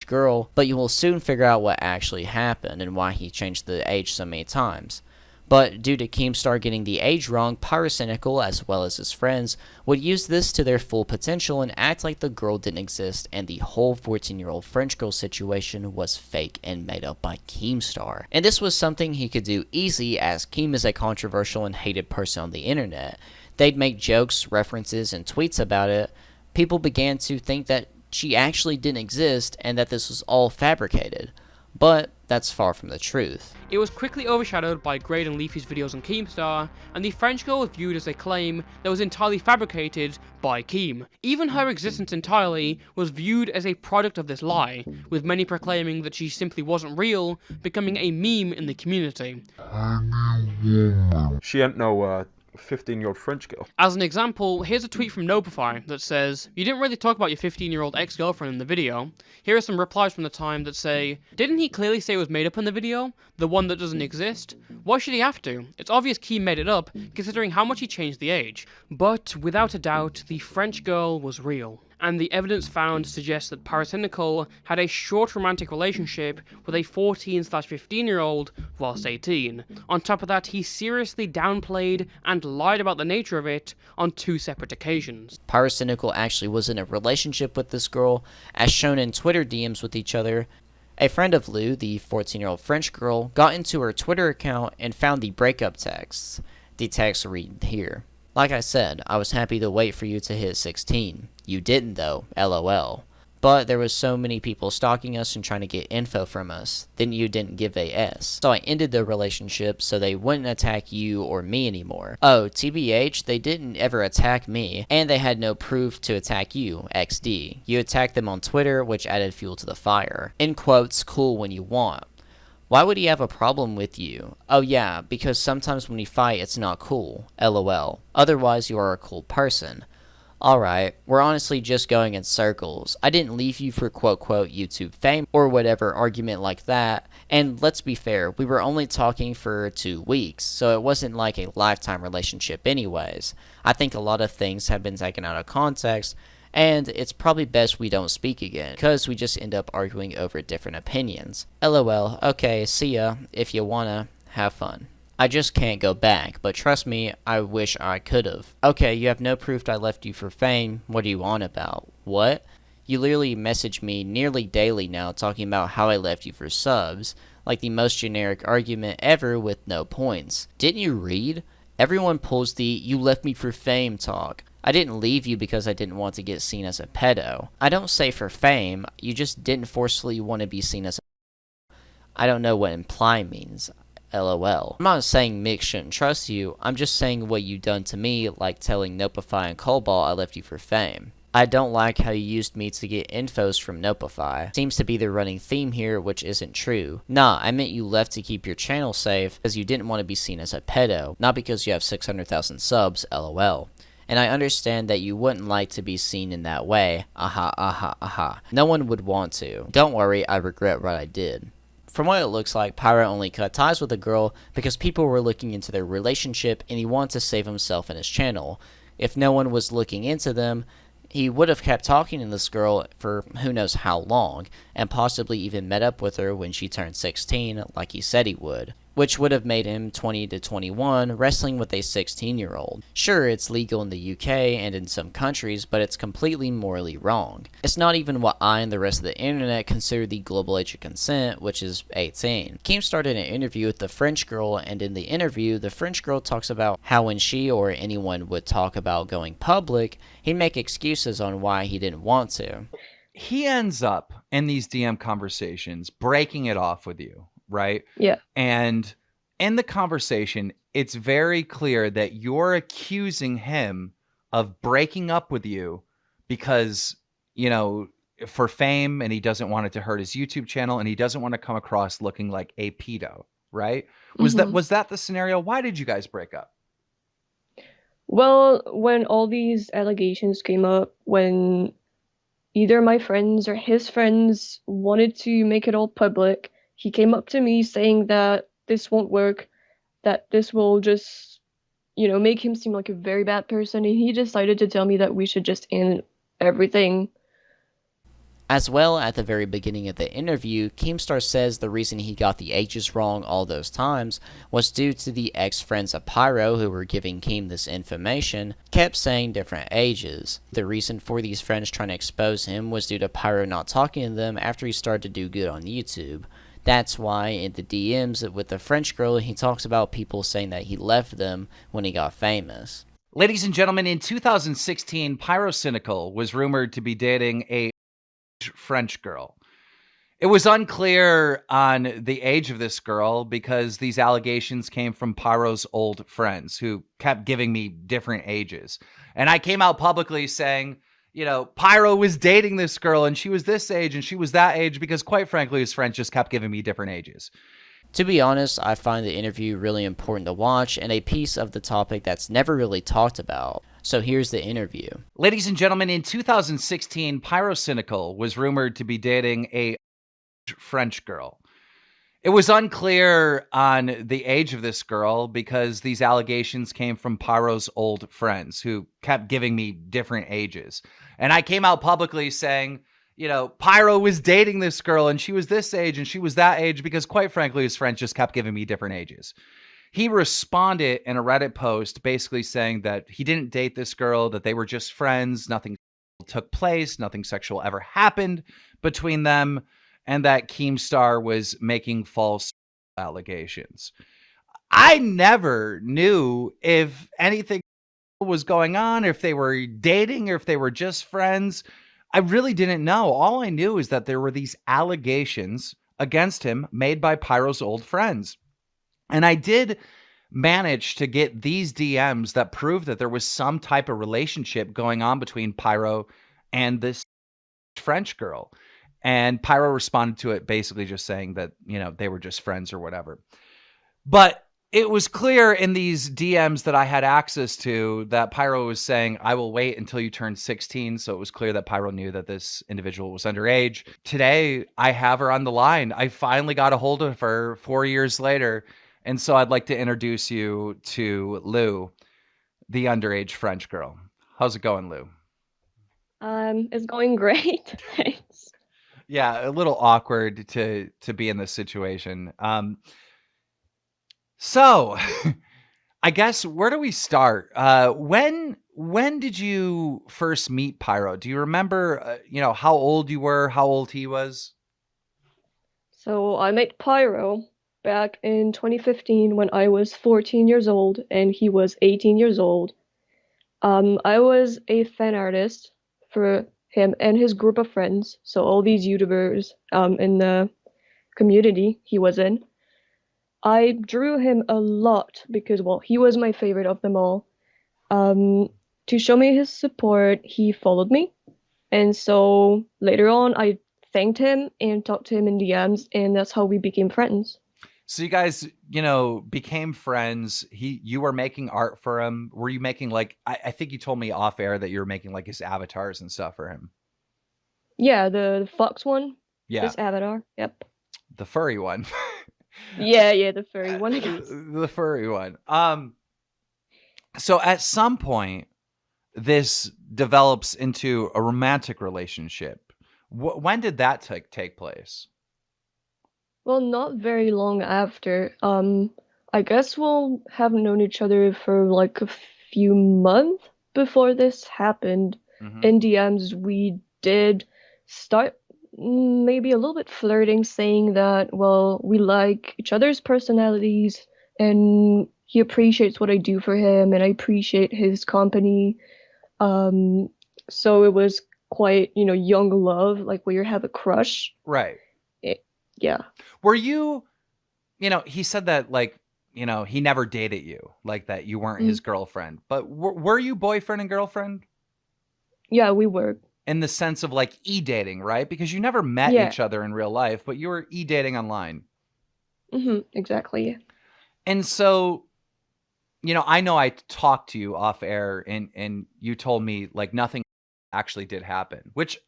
girl, but you will soon figure out what actually happened and why he changed the age so many times. But due to Keemstar getting the age wrong, Pyrocynical, as well as his friends, would use this to their full potential and act like the girl didn't exist and the whole 14-year-old French girl situation was fake and made up by Keemstar. And this was something he could do easy, as Keem is a controversial and hated person on the internet. They'd make jokes, references, and tweets about it. People began to think that she actually didn't exist and that this was all fabricated. But that's far from the truth. It was quickly overshadowed by Grade and Leafy's videos on Keemstar, and the French girl was viewed as a claim that was entirely fabricated by Keem. Even her existence entirely was viewed as a product of this lie, with many proclaiming that she simply wasn't real, becoming a meme in the community. She ain't no 15-year-old French girl. As an example, here's a tweet from Nopify that says, "You didn't really talk about your 15-year-old ex-girlfriend in the video." Here are some replies from the time that say, "Didn't he clearly say it was made up in the video? The one that doesn't exist? Why should he have to? It's obvious Keem made it up, considering how much he changed the age." But without a doubt, the French girl was real, and the evidence found suggests that Pyrocynical had a short romantic relationship with a 14/15-year-old whilst 18. On top of that, he seriously downplayed and lied about the nature of it on 2 separate occasions. Pyrocynical actually was in a relationship with this girl, as shown in Twitter DMs with each other. A friend of Lou, the 14-year-old French girl, got into her Twitter account and found the breakup texts. The texts read here. "Like I said, I was happy to wait for you to hit 16. You didn't though, lol. But there was so many people stalking us and trying to get info from us. Then you didn't give a S. So I ended the relationship so they wouldn't attack you or me anymore. Oh, TBH, they didn't ever attack me, and they had no proof to attack you, XD. You attacked them on Twitter, which added fuel to the fire. In quotes, cool when you want. Why would he have a problem with you? Oh yeah, because sometimes when you fight it's not cool, lol. Otherwise you are a cool person. Alright, we're honestly just going in circles. I didn't leave you for quote-quote YouTube fame or whatever argument like that, and let's be fair, we were only talking for 2 weeks, so it wasn't like a lifetime relationship anyways. I think a lot of things have been taken out of context, And it's probably best we don't speak again, because we just end up arguing over different opinions. LOL, okay, see ya, if you wanna, have fun. I just can't go back, but trust me, I wish I could've. Okay, you have no proof I left you for fame, what are you on about? What? You literally message me nearly daily now talking about how I left you for subs, like the most generic argument ever with no points. Didn't you read? Everyone pulls the "you left me for fame" talk. I didn't leave you because I didn't want to get seen as a pedo. I don't say for fame, you just didn't forcefully want to be seen as a... I don't know what imply means. LOL. I'm not saying Mick shouldn't trust you, I'm just saying what you done to me, like telling Nopify and Cobalt I left you for fame. I don't like how you used me to get infos from Nopify. Seems to be the running theme here, which isn't true. Nah, I meant you left to keep your channel safe because you didn't want to be seen as a pedo, not because you have 600,000 subs, LOL. And I understand that you wouldn't like to be seen in that way. Aha, aha, aha. No one would want to. Don't worry, I regret what I did. From what it looks like, Pyro only cut ties with the girl because people were looking into their relationship and he wanted to save himself and his channel. If no one was looking into them, he would have kept talking to this girl for who knows how long, and possibly even met up with her when she turned 16, like he said he would, which would have made him 20 to 21, wrestling with a 16-year-old. Sure, it's legal in the UK and in some countries, but it's completely morally wrong. It's not even what I and the rest of the internet consider the global age of consent, which is 18. Keem started an interview with the French girl, and in the interview, the French girl talks about how when she or anyone would talk about going public, he'd make excuses on why he didn't want to. He ends up in these DM conversations breaking it off with you, right? Yeah. And in the conversation, it's very clear that you're accusing him of breaking up with you because, you know, for fame, and he doesn't want it to hurt his YouTube channel, and he doesn't want to come across looking like a pedo, right? Was that the scenario? Why did you guys break up? Well, when all these allegations came up, when either my friends or his friends wanted to make it all public, he came up to me saying that this won't work, that this will just, make him seem like a very bad person, and he decided to tell me that we should just end everything. As well, at the very beginning of the interview, Keemstar says the reason he got the ages wrong all those times was due to the ex-friends of Pyro who were giving Keem this information kept saying different ages. The reason for these friends trying to expose him was due to Pyro not talking to them after he started to do good on YouTube. That's why in the DMs with the French girl, he talks about people saying that he left them when he got famous. Ladies and gentlemen, in 2016, Pyrocynical was rumored to be dating a French girl. It was unclear on the age of this girl because these allegations came from Pyro's old friends who kept giving me different ages. And I came out publicly saying, Pyro was dating this girl and she was this age and she was that age because, quite frankly, his friends just kept giving me different ages. To be honest, I find the interview really important to watch and a piece of the topic that's never really talked about. So here's the interview. Ladies and gentlemen, in 2016, Pyrocynical was rumored to be dating a French girl. It was unclear on the age of this girl because these allegations came from Pyro's old friends who kept giving me different ages. And I came out publicly saying, Pyro was dating this girl and she was this age and she was that age because, quite frankly, his friends just kept giving me different ages. He responded in a Reddit post basically saying that he didn't date this girl, that they were just friends, nothing took place, nothing sexual ever happened between them, and that Keemstar was making false allegations. I never knew if anything was going on, if they were dating, or if they were just friends. I really didn't know. All I knew is that there were these allegations against him made by Pyro's old friends. And I did manage to get these DMs that proved that there was some type of relationship going on between Pyro and this French girl. And Pyro responded to it basically just saying that, they were just friends or whatever. But it was clear in these DMs that I had access to that Pyro was saying, I will wait until you turn 16. So it was clear that Pyro knew that this individual was underage. Today, I have her on the line. I finally got a hold of her 4 years later. And so I'd like to introduce you to Lou, the underage French girl. How's it going, Lou? It's going great. Thanks. Yeah, a little awkward to be in this situation. So I guess where do we start? When did you first meet Pyro? Do you remember, how old you were, how old he was? So I met Pyro back in 2015 when I was 14 years old and he was 18 years old. I was a fan artist for him and his group of friends, so all these YouTubers in the community he was in. I drew him a lot because, well, he was my favorite of them all. Um, to show me his support, he followed me. And so later on, I thanked him and talked to him in DMs, and that's how we became friends. So you guys, became friends. You were making art for him. Were you making I think you told me off air that you were making like his avatars and stuff for him. Yeah, the fox one, Yeah, this avatar. Yep. the furry one. Yeah, the furry one, I guess. The furry one. So at some point, this develops into a romantic relationship. When did that take place? Well, not very long after. I guess we'll have known each other for like a few months before this happened. Mhm. In DMs, we did start maybe a little bit flirting, saying that, well, we like each other's personalities and he appreciates what I do for him and I appreciate his company. So it was quite, young love, like where you have a crush. Right. Yeah. Were you, he said that he never dated you, like that you weren't his girlfriend, but were you boyfriend and girlfriend Yeah, we were. in the sense of like e-dating, right? Because you never met Yeah. each other in real life, but you were e-dating online. Exactly. And so, I know I talked to you off air and you told me like nothing actually did happen, which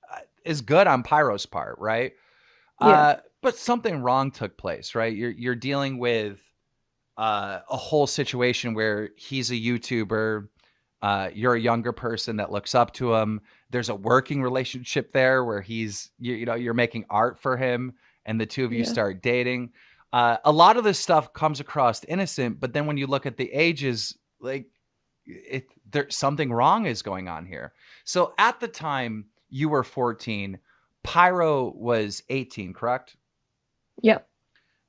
is good on Pyro's part, right? Yeah. But something wrong took place, right? You're dealing with a whole situation where he's a YouTuber, you're a younger person that looks up to him. There's a working relationship there where you're making art for him, and the two of you Yeah. start dating. A lot of this stuff comes across innocent, but then when you look at the ages, like there's something wrong is going on here. So at the time you were 14, Pyro was 18, correct? Yeah.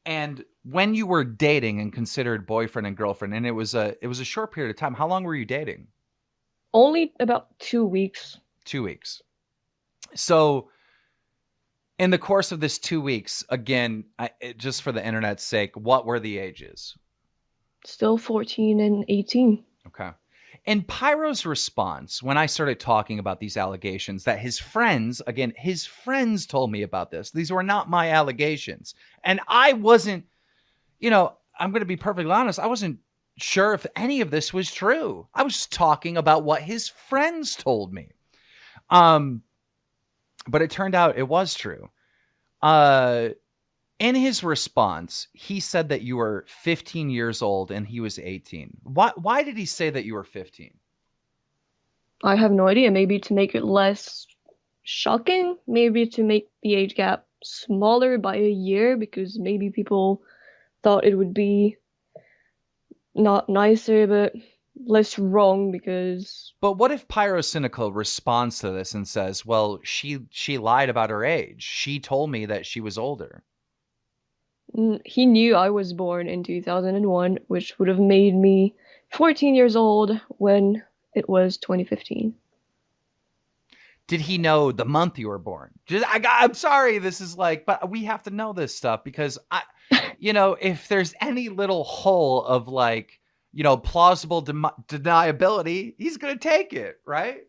And when you were dating and considered boyfriend and girlfriend, and it was a short period of time, how long were you dating? Only about 2 weeks. 2 weeks. So in the course of this 2 weeks, again, just for the internet's sake, what were the ages? Still 14 and 18. Okay. And Pyro's response when I started talking about these allegations that his friends told me about this. These were not my allegations. And I wasn't, I'm going to be perfectly honest. I wasn't sure if any of this was true. I was talking about what his friends told me. But it turned out it was true. In his response, he said that you were 15 years old and he was 18. Why did he say that you were 15? I have no idea. Maybe to make it less shocking. Maybe to make the age gap smaller by a year, because maybe people thought it would be not nicer, but less wrong because... But what if Pyrocynical responds to this and says, well, she lied about her age. She told me that she was older. He knew I was born in 2001, which would have made me 14 years old when it was 2015. Did he know the month you were born? I'm sorry, this is but we have to know this stuff because if there's any little hole of plausible deniability, he's going to take it, right?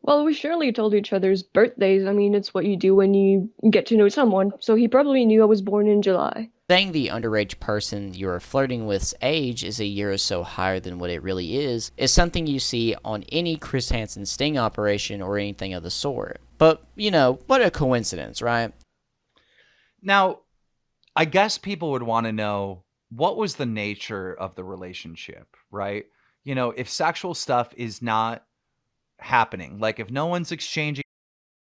Well, we surely told each other's birthdays. I mean, it's what you do when you get to know someone. So he probably knew I was born in July. Saying the underage person you're flirting with's age is a year or so higher than what it really is something you see on any Chris Hansen sting operation or anything of the sort. But, what a coincidence, right? Now, I guess people would want to know what was the nature of the relationship, right? If sexual stuff is not happening, like if no one's exchanging,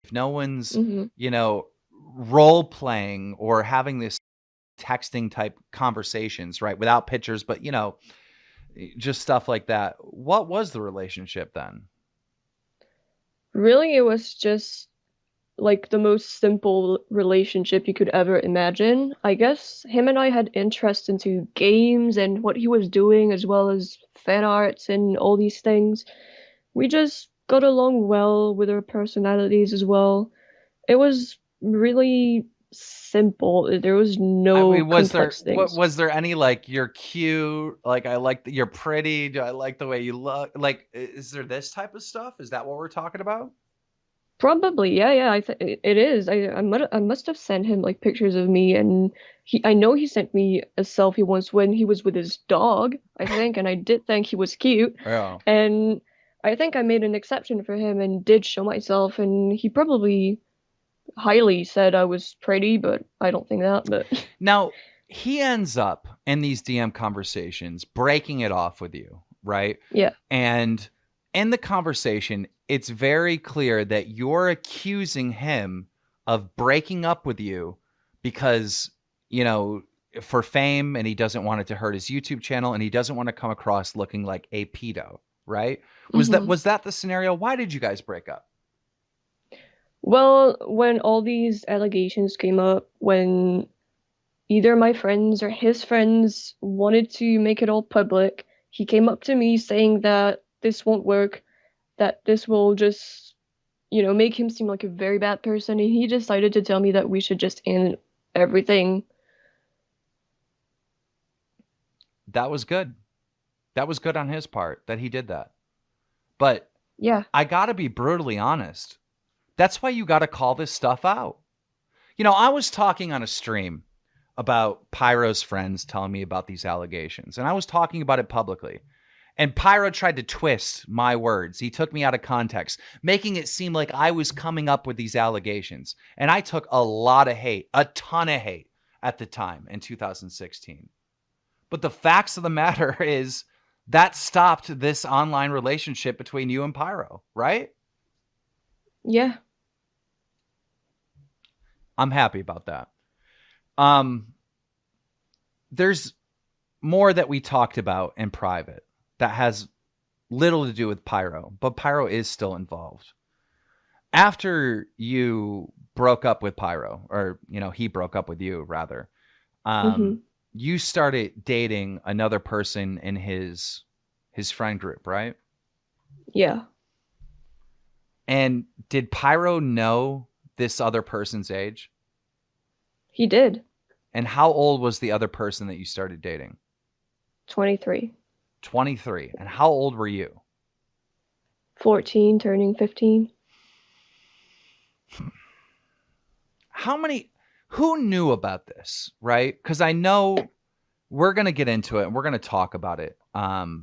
if no one's, Hmm. you know, role playing or having this texting type conversations, right? Without pictures, but you know, just stuff like that. What was the relationship then? Really, it was just like the most simple relationship you could ever imagine. I guess him and I had interest into games and what he was doing, as well as fan arts and all these things. We just got along well with our personalities as well. It was really simple. There was I no mean, complex what things. was there any like you're cute, like I like you're pretty, do I like the way you look? Like is there this type of stuff? Is that what we're talking about? Probably, yeah, yeah. It is. I must have sent him like pictures of me, and I know he sent me a selfie once when he was with his dog, I think, and I did think he was cute, Yeah. and I think I made an exception for him and did show myself, and he probably highly said I was pretty, but I don't think that. But Now, he ends up in these DM conversations breaking it off with you, right? yeah, And in the conversation, it's very clear that you're accusing him of breaking up with you because, you know, for fame, and he doesn't want it to hurt his YouTube channel, and he doesn't want to come across looking like a pedo, right? hmm. Was that the scenario? Why did you guys break up? Well, when all these allegations came up, when either my friends or his friends wanted to make it all public, he came up to me saying that this won't work, that this will just, make him seem like a very bad person, and he decided to tell me that we should just end everything. That was good. That was good on his part that he did that. But Yeah. I got to be brutally honest. That's why you got to call this stuff out. You know, I was talking on a stream about Pyro's friends telling me about these allegations, and I was talking about it publicly. And Pyro tried to twist my words. He took me out of context, making it seem like I was coming up with these allegations. And I took a lot of hate, a ton of hate at the time in 2016. But the facts of the matter is that stopped this online relationship between you and Pyro, right? Yeah. I'm happy about that. There's more that we talked about in private that has little to do with Pyro, but Pyro is still involved. After you broke up with Pyro, or you know, he broke up with you rather, Hmm. you started dating another person in his friend group, right? Yeah. And did Pyro know this other person's age? He did. And how old was the other person that you started dating? 23. 23. And how old were you? 14, turning 15. Who knew about this, right? Because I know we're going to get into it and we're going to talk about it.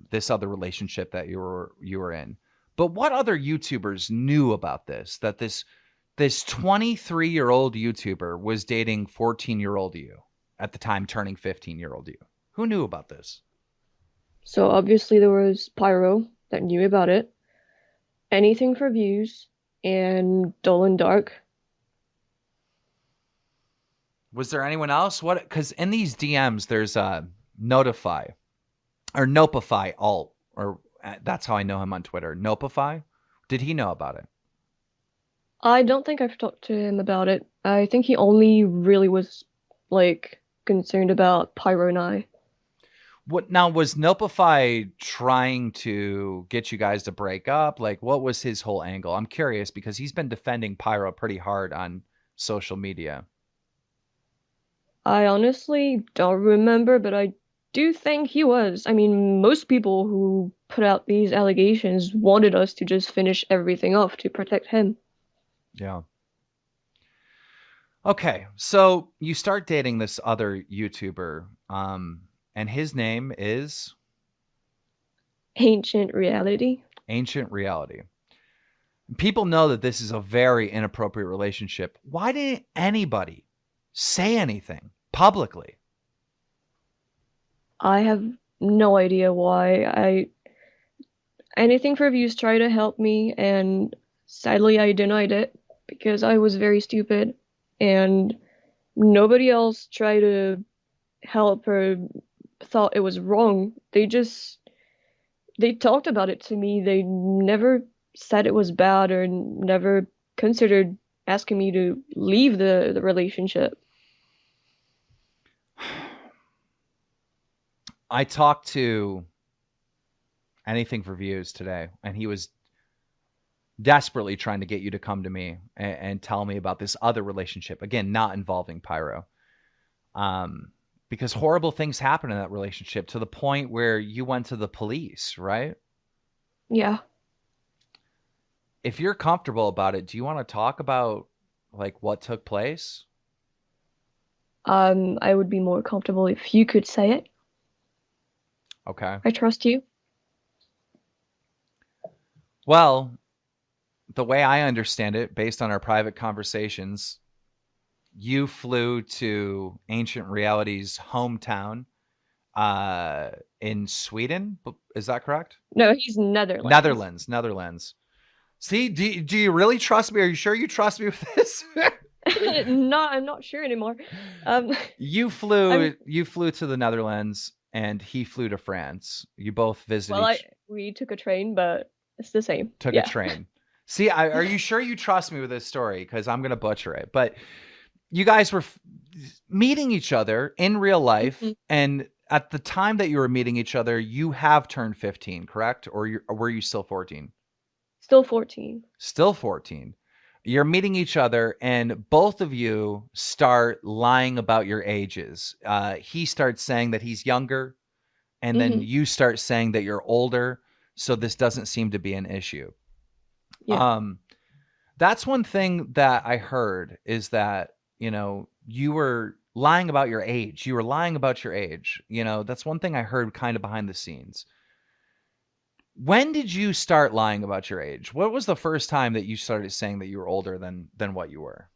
This other relationship that you were in. But what other YouTubers knew about this? That this 23-year-old YouTuber was dating 14-year-old you at the time, turning 15-year-old you. Who knew about this? So obviously there was Pyro that knew about it. Anything for views, and Dull and Dark. Was there anyone else? What? Because in these DMs, there's Notify or Nopify alt, or that's how I know him on Twitter. Nopify. Did he know about it? I don't think I've talked to him about it. I think he only really was like concerned about Pyro and I. What now, was Nopify trying to get you guys to break up? Like, what was his whole angle? I'm curious because he's been defending Pyro pretty hard on social media. I honestly don't remember, but I do think he was. I mean, most people who put out these allegations wanted us to just finish everything off to protect him. Yeah. Okay, so you start dating this other YouTuber, and his name is Ancient reality. Ancient Reality. People know that this is a very inappropriate relationship. Why didn't anybody say anything publicly? I have no idea why. Anything for views tried to help me, and sadly I denied it because I was very stupid, and nobody else tried to help or thought it was wrong. They talked about it to me. They never said it was bad or never considered asking me to leave the relationship. I talked to Anything for Views today, and he was desperately trying to get you to come to me and tell me about this other relationship. Again, not involving Pyro. Because horrible things happen in that relationship to the point where you went to the police, right? Yeah. If you're comfortable about it, do you want to talk about like what took place? I would be more comfortable if you could say it. Okay. I trust you. Well, the way I understand it, based on our private conversations, you flew to Ancient Reality's hometown in Sweden. Is that correct? No, he's Netherlands. Netherlands. See, do you really trust me? Are you sure you trust me with this? No, I'm not sure anymore. You flew to the Netherlands and he flew to France. You both visited. Well, we took a train, but it's the same. Took a train. See, are you sure you trust me with this story? Because I'm gonna butcher it. But you guys were meeting each other in real life, and at the time that you were meeting each other, you have turned 15, correct? Or were you still 14? Still 14. Still 14. You're meeting each other, and both of you start lying about your ages. He starts saying that he's younger, and then you start saying that you're older. So this doesn't seem to be an issue. Yeah. That's one thing that I heard is that, you were lying about your age. You were lying about your age. That's one thing I heard kind of behind the scenes. When did you start lying about your age? What was the first time that you started saying that you were older than what you were?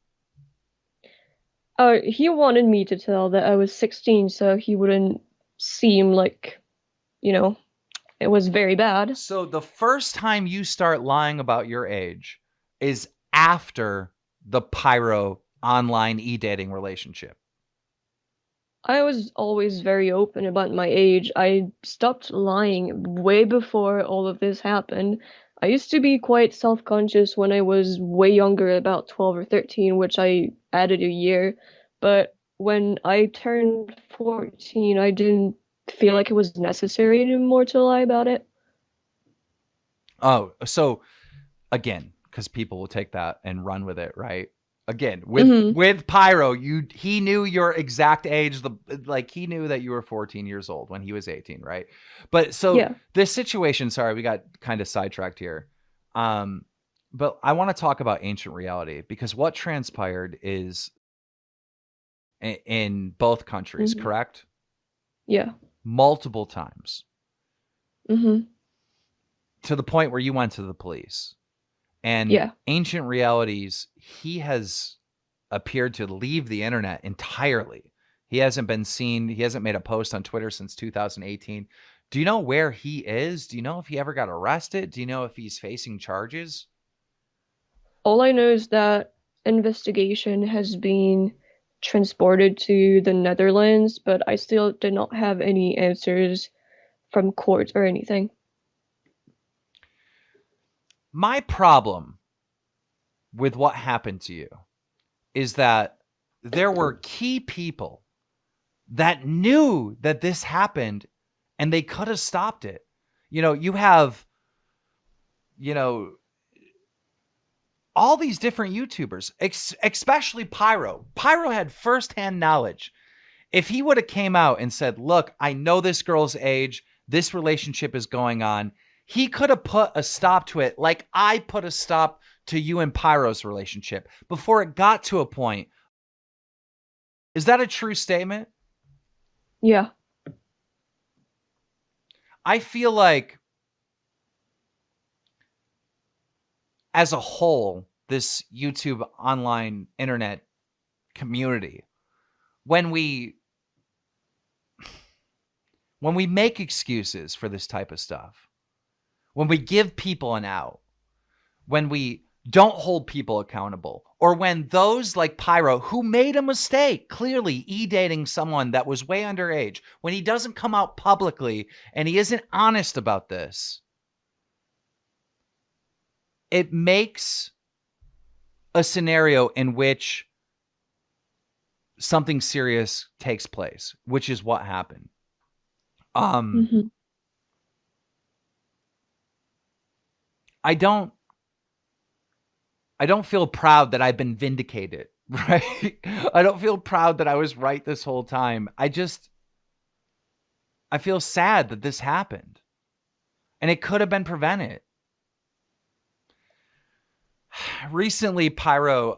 He wanted me to tell that I was 16, so he wouldn't seem like, it was very bad. So the first time you start lying about your age is after the Pyro online e-dating relationship. I was always very open about my age. I stopped lying way before all of this happened. I used to be quite self-conscious when I was way younger, about 12 or 13, which I added a year. But when I turned 14, I didn't feel like it was necessary anymore to lie about it. Oh, so again, because people will take that and run with it, right? Again, with Pyro, he knew your exact age. He knew that you were 14 years old when he was 18, right? But so this situation, sorry, we got kind of sidetracked here. But I want to talk about Ancient Reality because what transpired is in both countries, correct? Yeah. Multiple times. To the point where you went to the police. And Ancient Realities, he has appeared to leave the internet entirely. He hasn't been seen. He hasn't made a post on Twitter since 2018. Do you know where he is? Do you know if he ever got arrested? Do you know if he's facing charges? All I know is that investigation has been transported to the Netherlands, but I still did not have any answers from court or anything. My problem with what happened to you is that there were key people that knew that this happened and they could have stopped it. You have, all these different YouTubers, especially Pyro. Pyro had firsthand knowledge. If he would have came out and said, look, I know this girl's age, this relationship is going on, he could have put a stop to it like I put a stop to you and Pyro's relationship before it got to a point. Is that a true statement? Yeah. I feel like as a whole, this YouTube online internet community, when we make excuses for this type of stuff, when we give people an out, when we don't hold people accountable, or when those like Pyro, who made a mistake, clearly dating someone that was way underage, when he doesn't come out publicly and he isn't honest about this, it makes a scenario in which something serious takes place, which is what happened. Mm-hmm. I don't feel proud that I've been vindicated, right? I don't feel proud that I was right this whole time. I feel sad that this happened. And it could have been prevented. Recently, Pyro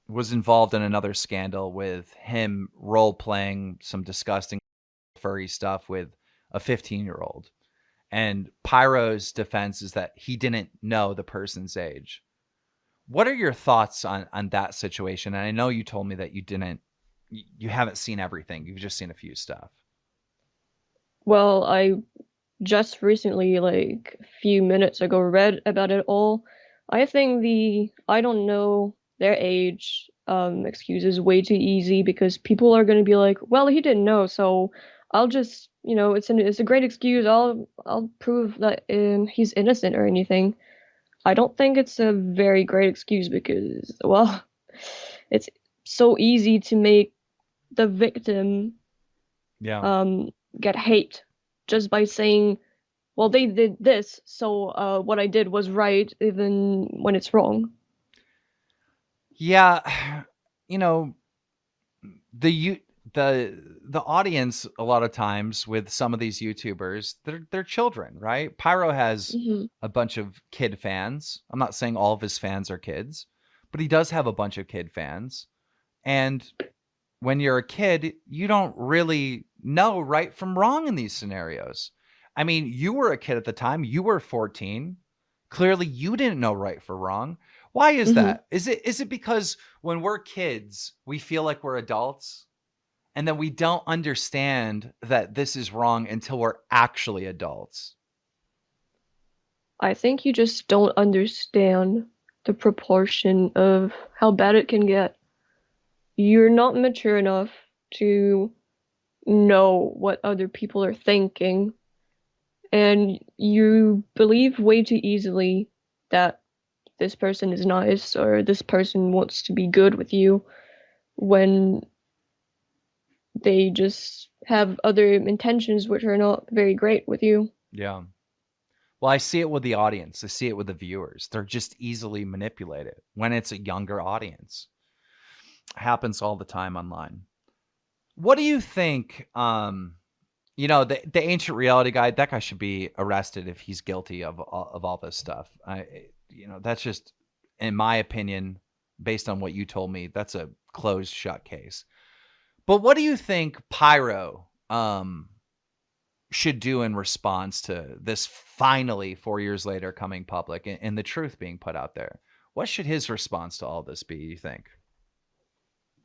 was involved in another scandal with him role-playing some disgusting furry stuff with a 15-year-old. And Pyro's defense is that he didn't know the person's age. What are your thoughts on that situation? And I know you told me that you haven't seen everything. You've just seen a few stuff. Well, I just recently, like a few minutes ago, read about it all. I think the I don't know their age excuse is way too easy because people are going to be like, well, he didn't know, so I'll just, it's a great excuse. I'll prove that he's innocent or anything. I don't think it's a very great excuse because, well, it's so easy to make the victim Yeah. get hate just by saying, well, they did this, so what I did was right, even when it's wrong. Yeah. You know, the audience a lot of times with some of these YouTubers, they're children, right? Pyro has Hmm. a bunch of kid fans. I'm not saying all of his fans are kids, but he does have a bunch of kid fans. And when you're a kid, you don't really know right from wrong in these scenarios. I mean, you were a kid at the time. You were 14. Clearly, you didn't know right from wrong. Why is Hmm. that? Is it because when we're kids, we feel like we're adults, and then we don't understand that this is wrong until we're actually adults? I think you just don't understand the proportion of how bad it can get. You're not mature enough to know what other people are thinking, and you believe way too easily that this person is nice or this person wants to be good with you when they just have other intentions which are not very great with you. Yeah. Well, I see it with the audience. I see it with the viewers. They're just easily manipulated when it's a younger audience. It happens all the time online. What do you think? The ancient reality guy, that guy should be arrested if he's guilty of all this stuff. That's just, in my opinion, based on what you told me, that's a closed shut case. But what do you think Pyro should do in response to this finally 4 years later coming public and the truth being put out there? What should his response to all this be, you think?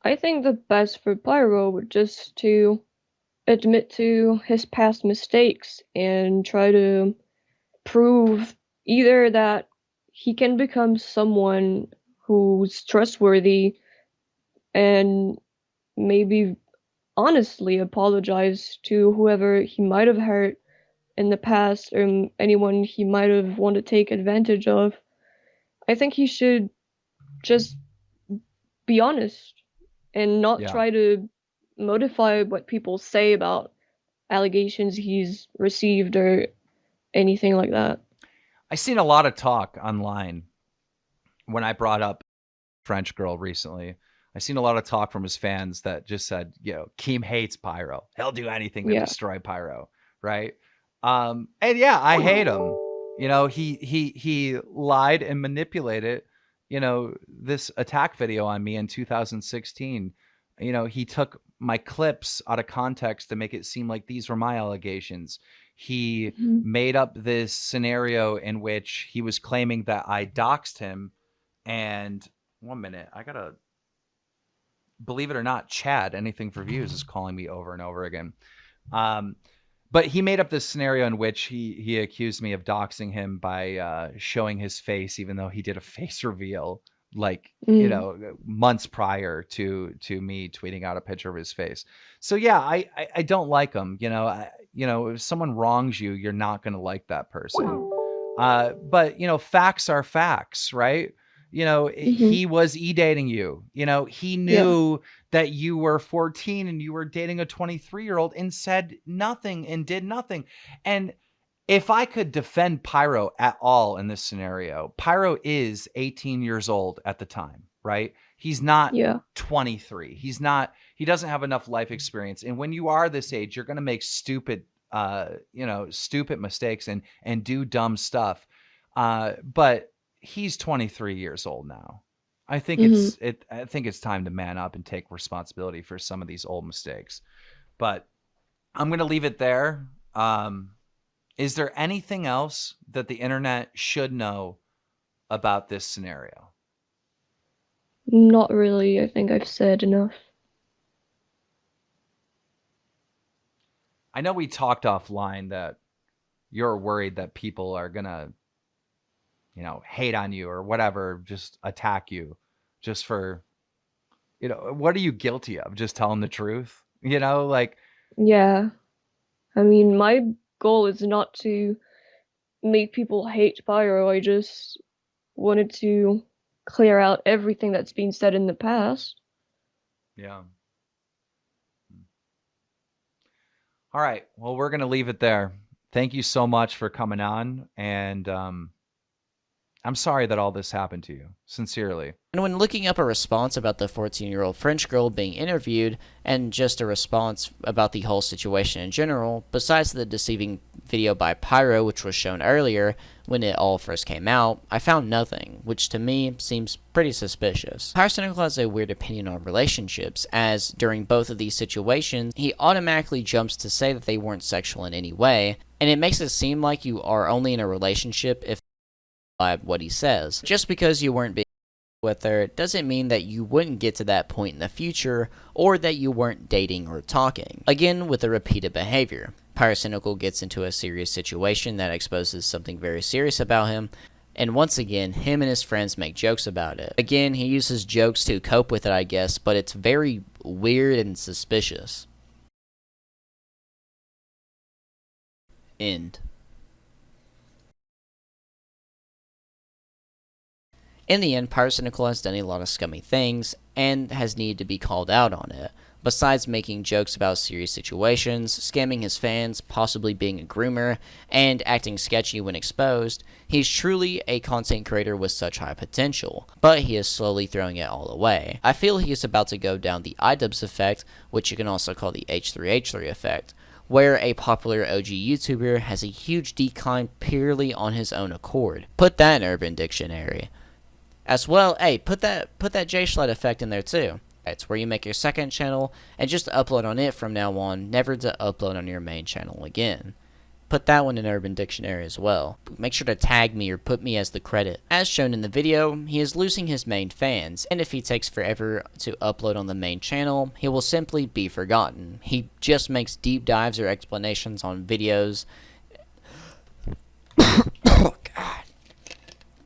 I think the best for Pyro would just to admit to his past mistakes and try to prove either that he can become someone who's trustworthy and maybe honestly apologize to whoever he might have hurt in the past or anyone he might have wanted to take advantage of. I think he should just be honest and not Yeah. try to modify what people say about allegations he's received or anything like that. I seen a lot of talk online when I brought up French girl recently. I seen a lot of talk from his fans that just said, Keem hates Pyro. He'll do anything to Yeah. destroy Pyro, right? And yeah, I hate him. He lied and manipulated, this attack video on me in 2016. He took my clips out of context to make it seem like these were my allegations. He Mhm. made up this scenario in which he was claiming that I doxed him. And 1 minute, I gotta, believe it or not, Chad, anything for views, is calling me over and over again. But he made up this scenario in which he accused me of doxing him by showing his face, even though he did a face reveal like months prior to me tweeting out a picture of his face. So yeah, I don't like him. If someone wrongs you, you're not gonna like that person. But facts are facts, right? He was dating you. He knew that you were 14 and you were dating a 23-year-old and said nothing and did nothing. And if I could defend Pyro at all in this scenario, Pyro is 18 years old at the time, right? He's not 23. He doesn't have enough life experience. And when you are this age, you're going to make stupid mistakes and do dumb stuff. But he's 23 years old now. I think it's time to man up and take responsibility for some of these old mistakes. But I'm going to leave it there. Is there anything else that the internet should know about this scenario? Not really. I think I've said enough. I know we talked offline that you're worried that people are going to, hate on you or whatever, just attack you just for, what are you guilty of? Just telling the truth, Yeah. I mean, my goal is not to make people hate Pyro. I just wanted to clear out everything that's been said in the past. Yeah. All right. Well, we're going to leave it there. Thank you so much for coming on. And I'm sorry that all this happened to you. Sincerely. And when looking up a response about the 14-year-old French girl being interviewed, and just a response about the whole situation in general, besides the deceiving video by Pyro, which was shown earlier when it all first came out, I found nothing, which to me seems pretty suspicious. Pyrocynical has a weird opinion on relationships, as during both of these situations, he automatically jumps to say that they weren't sexual in any way, and it makes it seem like you are only in a relationship if by what he says. Just because you weren't being with her doesn't mean that you wouldn't get to that point in the future, or that you weren't dating or talking. Again, with the repeated behavior. Pyrocynical gets into a serious situation that exposes something very serious about him, and once again, him and his friends make jokes about it. Again, he uses jokes to cope with it, I guess, but it's very weird and suspicious. End. In the end, Pyrocynical has done a lot of scummy things, and has needed to be called out on it. Besides making jokes about serious situations, scamming his fans, possibly being a groomer, and acting sketchy when exposed, he's truly a content creator with such high potential, but he is slowly throwing it all away. I feel he is about to go down the iDubbbz effect, which you can also call the H3H3 effect, where a popular OG YouTuber has a huge decline purely on his own accord. Put that in Urban Dictionary. As well, hey, put that J-Schleit effect in there too. It's where you make your second channel and just upload on it from now on, never to upload on your main channel again. Put that one in Urban Dictionary as well. Make sure to tag me or put me as the credit. As shown in the video, he is losing his main fans, and if he takes forever to upload on the main channel, he will simply be forgotten. He just makes deep dives or explanations on videos. Oh, God.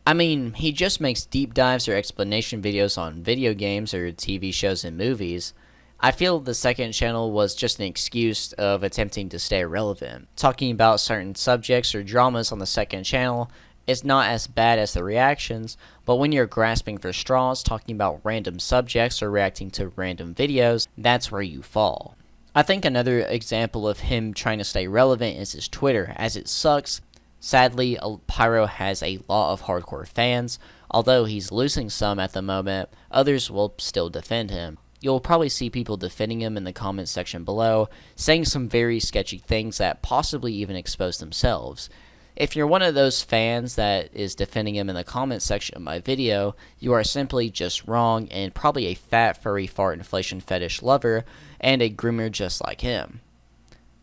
I mean, he just makes deep dives or explanation videos on video games or TV shows and movies. I feel the second channel was just an excuse of attempting to stay relevant. Talking about certain subjects or dramas on the second channel is not as bad as the reactions, but when you're grasping for straws, talking about random subjects or reacting to random videos, that's where you fall. I think another example of him trying to stay relevant is his Twitter, as it sucks. Sadly, Pyro has a lot of hardcore fans. Although he's losing some at the moment, others will still defend him. You'll probably see people defending him in the comment section below, saying some very sketchy things that possibly even expose themselves. If you're one of those fans that is defending him in the comment section of my video, you are simply just wrong and probably a fat, furry, fart inflation fetish lover and a groomer just like him.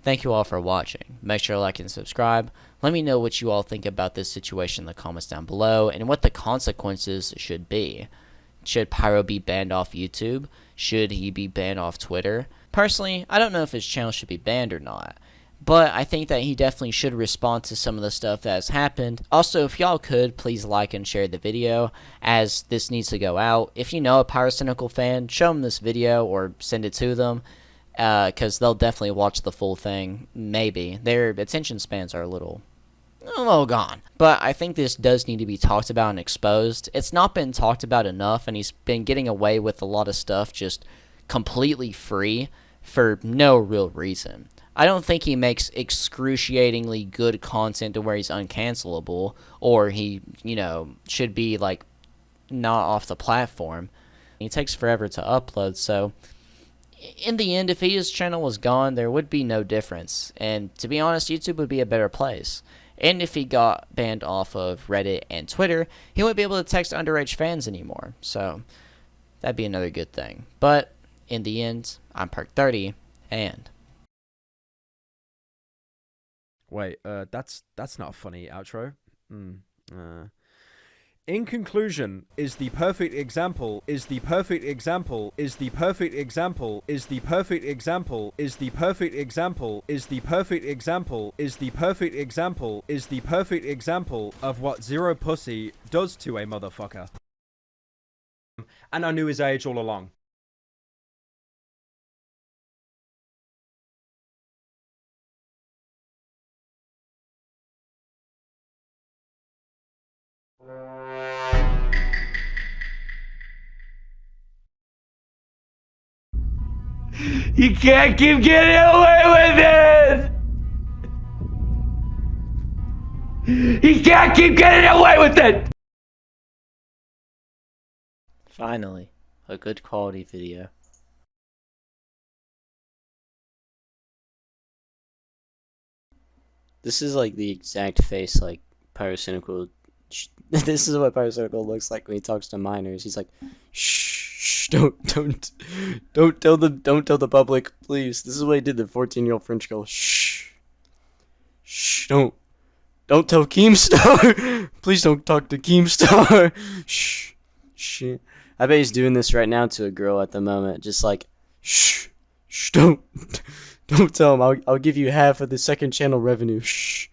Thank you all for watching. Make sure to like and subscribe. Let me know what you all think about this situation in the comments down below and what the consequences should be. Should Pyro be banned off YouTube? Should he be banned off Twitter? Personally, I don't know if his channel should be banned or not, But I think that he definitely should respond to some of the stuff that has happened. Also, if y'all could, please like and share the video, as this needs to go out. If you know a Pyrocynical fan, show them this video or send it to them, because they'll definitely watch the full thing. Maybe. Their attention spans are a little gone. But I think this does need to be talked about and exposed. It's not been talked about enough, and he's been getting away with a lot of stuff just completely free for no real reason. I don't think he makes excruciatingly good content to where he's uncancelable, or he, should be, like, not off the platform. He takes forever to upload, so in the end, if his channel was gone, there would be no difference. And to be honest, YouTube would be a better place. And if he got banned off of Reddit and Twitter, he wouldn't be able to text underage fans anymore. So that'd be another good thing. But in the end, I'm PERK30, and... Wait, that's not a funny outro. In conclusion, is the perfect example, is the perfect example, is the perfect example, is the perfect example, is the perfect example, is the perfect example, is the perfect example, is the perfect example of what zero pussy does to a motherfucker. And I knew his age all along. You can't keep getting away with it! You can't keep getting away with it! Finally, a good quality video. This is like the exact face like Pyrocynical. This is what Pyrocynical looks like when he talks to minors. He's like, shh, don't tell the public, please. This is what he did to the 14-year-old French girl. Shh, don't tell Keemstar. Please don't talk to Keemstar. Shh. I bet he's doing this right now to a girl at the moment, just like, shh, don't tell him. I'll give you half of the second channel revenue. Shh.